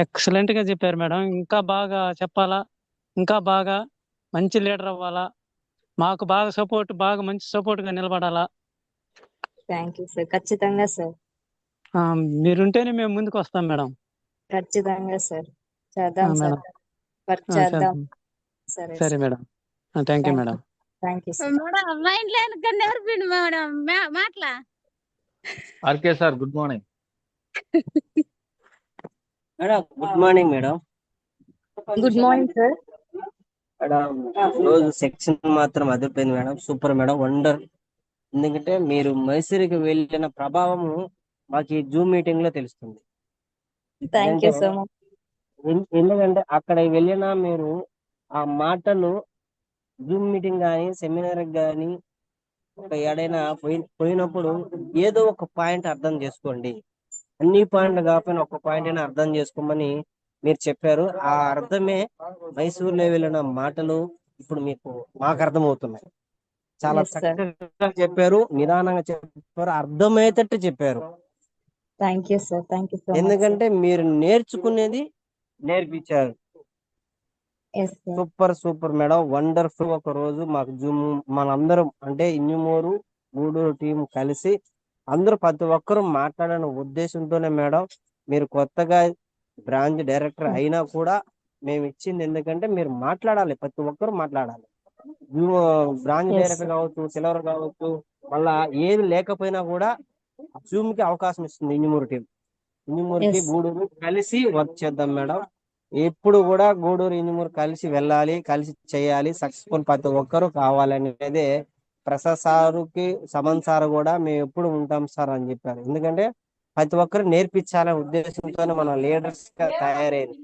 Excellent గా చెప్పారు మేడం. ఇంకా బాగా చెప్పాలా, ఇంకా బాగా మంచి లీడర్ అవ్వాలా, మాకు బాగా మంచి సపోర్ట్ గా నిలబడాలా. Thank you sir. ఖచ్చితంగా సార్. మీరుంటేనే మేము ముందుకు వస్తాం మేడం. ఖచ్చితంగా సార్. చేద్దాం సార్. మేడం వర్క్ చేద్దాం. సరే సరే madam. Thank you madam. Thank you sir. Madam మా ఇంట్లో వెనకన్నా ఎవరు పిండి మేడం మాటలా RK sir, good morning. Madam good morning madam. Good morning sir. Madam రోజు సెక్షన్ మాత్రం అదిరిపోయింది మేడం. Super madam, wonder. ఎందుకంటే మీరు మైసూరుకి వెళ్ళిన ప్రభావము మాకు ఈ జూమ్ మీటింగ్ లో తెలుస్తుంది. Thank you so much. ఎందుకంటే అక్కడ వెళ్ళిన మీరు ఆ మాటలు జూమ్ మీటింగ్ కానీ సెమినార్ కానీ ఒక ఏడైనా పోయినప్పుడు ఏదో ఒక పాయింట్ అర్థం చేసుకోండి. అన్ని పాయింట్లు కాకపోయినా ఒక పాయింట్ అయినా అర్థం చేసుకోమని మీరు చెప్పారు. ఆ అర్థమే మైసూరులో వెళ్ళిన మాటలు ఇప్పుడు మాకు అర్థమవుతున్నాయి. చాలా చక్కగా చెప్పారు, నిదానంగా చెప్పారు, అర్థమయ్యేటట్టు చెప్పారు. Thank you sir. Thank you so much. ఎందుకంటే మీరు నేర్చుకునేది నేర్పించారు. Super super madam, wonderful. ఒక రోజు మాకు జూమ్ మనందరం అంటే ఇంజమూరు గూడూరు టీం కలిసి అందరూ ప్రతి ఒక్కరూ మాట్లాడని ఉద్దేశంతోనే మేడం మీరు కొత్తగా బ్రాంచ్ డైరెక్టర్ అయినా కూడా మేము ఇచ్చింది. ఎందుకంటే మీరు మాట్లాడాలి, ప్రతి ఒక్కరు మాట్లాడాలి. బ్రాంచ్ డైరెక్టర్ కావచ్చు, సిల్వర్ కావచ్చు, మళ్ళా ఏది లేకపోయినా కూడా జూమ్ కి అవకాశం ఇస్తుంది ఇంజమూరు టీం. ఇంజమూరుకి గూడూరు కలిసి వర్క్ చేద్దాం మేడం. ఎప్పుడు కూడా గూడూరు ఇంజమూరు కలిసి వెళ్ళాలి, కలిసి చేయాలి, సక్సెస్ఫుల్ ప్రతి ఒక్కరు కావాలనేదే ప్రసాద్ సారుకి సమన్ సార్ కూడా మేము ఎప్పుడు ఉంటాం సార్ అని చెప్పారు. ఎందుకంటే ప్రతి ఒక్కరు నేర్పించాలనే ఉద్దేశంతోనే మన లీడర్స్ గా తయారైంది.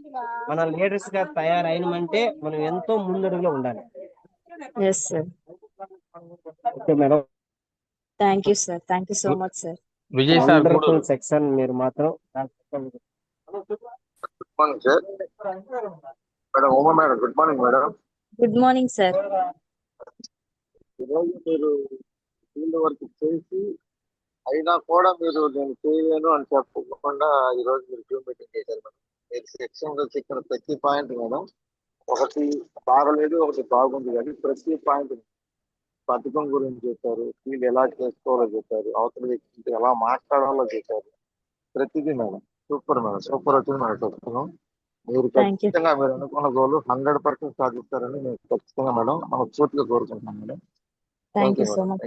మన లీడర్స్ గా తయారైనమంటే మనం ఎంతో ముందడుగులో ఉండాలి. Okay madam. Thank you sir. Thank you so much sir. Vijay sir, wonderful section. మీరు మాత్రం good morning sir. Madam Uma madam, good morning madam. Good morning sir. ఈరోజు మీరు ఫీల్డ్ వర్క్ చేసి అయినా కూడా మీరు నేను చేయలేను అని చెప్పకుండా ఈరోజు మీరు జూమ్ మీటింగ్ చేశారు మేడం. మీరు సెక్షన్ లో చెప్పిన ప్రతి పాయింట్ మేడం, ఒకటి బాగలేదు ఒకటి బాగుంది, కానీ ప్రతి పాయింట్ పథకం గురించి చెప్పారు, ఫీల్డ్ ఎలా చేసుకోవాలో చెప్పారు, అవతల వ్యక్తితో ఎలా మాట్లాడాలో చెప్పారు. ప్రతిదీ మేడం సూపర్ మేడం, సూపర్ వచ్చింది మేడం. చెప్తున్నాం మీరు ఖచ్చితంగా మీరు అనుకున్న గోల్ 100% సాధిస్తారని మేము ఖచ్చితంగా మేడం మనం పూర్తిగా కోరుకుంటున్నాం madam. Thank you so much.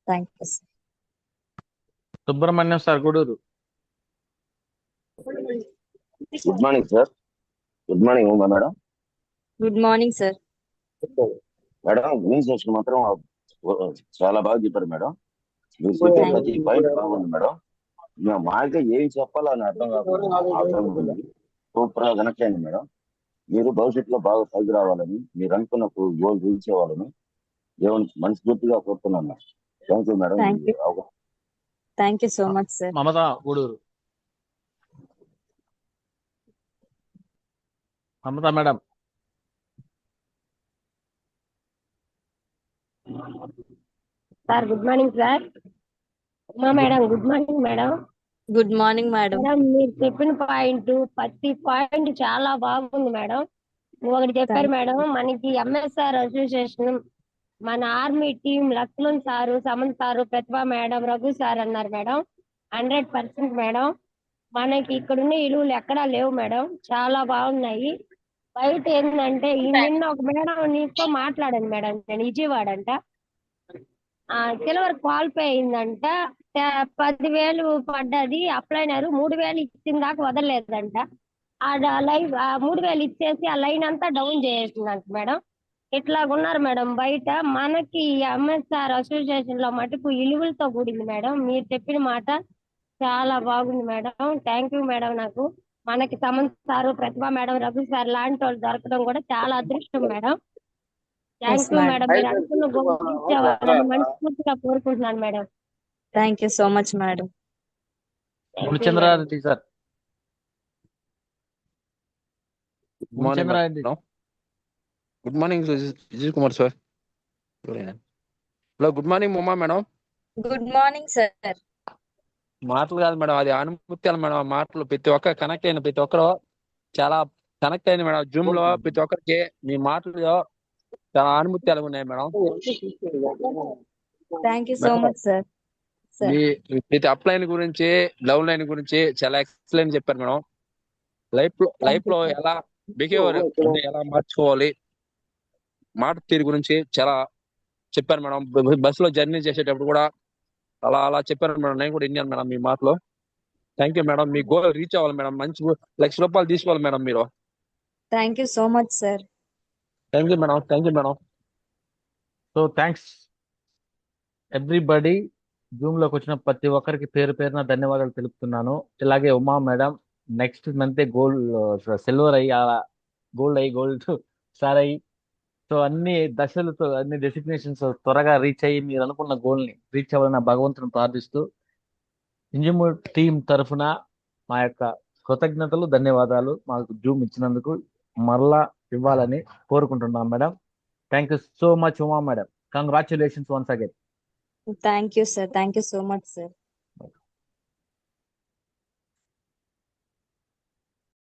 Thank you sir. Subrahmanyam sir, Gudur. Good morning sir. Good morning Uma madam. Good morning sir. Madam green section మాత్రం చాలా బాగా చెప్పారు మేడం. మీరు చెప్పే ప్రతి పాయింట్ బాగుంది మేడం. మాకే ఏం చెప్పాలని అర్థం కాకుండా సూపర్ గా కనెక్ట్ అయింది మేడం. మీరు భవిష్యత్తులో బాగా పైకి రావాలని, మీరు అనుకున్న గోల్ రీచ్ అవ్వాలని దేవుని మనస్ఫూర్తిగా కోరుతున్నాను. Thank you madam. Thank you so much sir. Mamata, Gudur. Mamata madam. Sir good morning sir. Uma madam good morning madam. Good morning madam. మీరు చెప్పిన పాయింట్ ప్రతి పాయింట్ చాలా బాగుంది మేడం. ఒకటి చెప్పారు మేడం, మనకి ఎంఎస్ఆర్ అసోసియేషన్ మన ఆర్మీ టీం లక్ష్మణ్ సారు, సమన్ సారు, ప్రతిభా మేడం, రఘు సార్ అన్నారు మేడం. 100% మేడం. మనకి ఇక్కడున్న విలువలు ఎక్కడా లేవు మేడం, చాలా బాగున్నాయి. బయట ఏంటంటే నిన్న ఒక మేడం నీతో మాట్లాడాను మేడం, నేను విజయవాడ అంట, సిల్వర్ క్వాలిఫై అయిందంట, 10,000 పడ్డది, అప్లైనర్ 3,000 ఇచ్చిన దాకా వదలలేదంట. ఆ లైవ్ 3,000 ఇచ్చేసి ఆ లైన్ అంతా డౌన్ చేసేసిందంట మేడం. ఇట్లాగున్నారు మేడం బయట. మనకి ఎంఎస్ఆర్ అసోసియేషన్ లో మటుకు ఇలువలతో కూడింది మేడం. మీరు చెప్పిన మాట చాలా బాగుంది మేడం. Thank you madam. నాకు మనకి Samanth sir, Pratibha madam, Raghu sir లాంటి వాళ్ళు దొరకడం కూడా చాలా అదృష్టం madam. Yes thank you madam. Madam. మీరు అనుకున్న గోల్ రీచ్ అవ్వాలని మనస్ఫూర్తిగా కోరుకుంటున్నాను madam. Thank you so much madam. Gunachandra Reddy sir. Good morning Gunachandra Reddy. Madam. Good morning Vijay Kumar sir. Hello, good morning Uma madam. Good morning sir. మాటలు కాదు మేడం, అది అనుమత్యాలు మేడం. ఆ మాటలు ప్రతి ఒక్క కనెక్ట్ అయిన ప్రతి ఒక్కరు చాలా కనెక్ట్ అయింది మేడం. జూమ్ లో ప్రతి ఒక్కరికి మీ మాటలు చాలా అనుమత్యాలు ఉన్నాయి madam. Thank you so much sir. మీ ప్రతి అప్ లైన్ గురించి, డౌన్ లైన్ గురించి చాలా ఎక్సలెంట్ చెప్పారు మేడం. లైఫ్ లో ఎలా బిహేవియర్ అంటే ఎలా మార్చుకోవాలి, మాట తీరు గురించి చాలా చెప్పారు మేడం. బస్సులో జర్నీ చేసేటప్పుడు కూడా అలా చెప్పారు మేడం. నేను కూడా విన్నాను మేడం మీ మాటలో. Thank you madam. Me goal reach అవ్వాలి మేడం. మంచి ₹1,00,000 తీసుకోవాలి మేడం మీరు. Thank you so much sir. Thank you madam. Thank you madam. So thanks everybody. Zoom లోకి వచ్చిన ప్రతి ఒక్కరికి పేరు పేరున ధన్యవాదాలు తెలుపుతున్నాను. ఇలాగే Uma madam next month silver అయ్యి, గోల్డ్ అయ్యి, గోల్డ్ స్టార్ అయ్యి, సో అన్ని దశలతో అన్ని డెసిగ్నేషన్స్ త్వరగా రీచ్ అయ్యి మీరు అనుకున్న గోల్ ని రీచ్ అవ్వాలని భగవంతుని ప్రార్థిస్తూ ఇంజమూర్ టీం తరఫున మా యొక్క కృతజ్ఞతలు, ధన్యవాదాలు. మాకు జూమ్ ఇచ్చినందుకు మరలా ఇవ్వాలని కోరుకుంటున్నాం madam. Thank you so much Uma madam. Congratulations once again. Thank you sir. Thank you so much sir.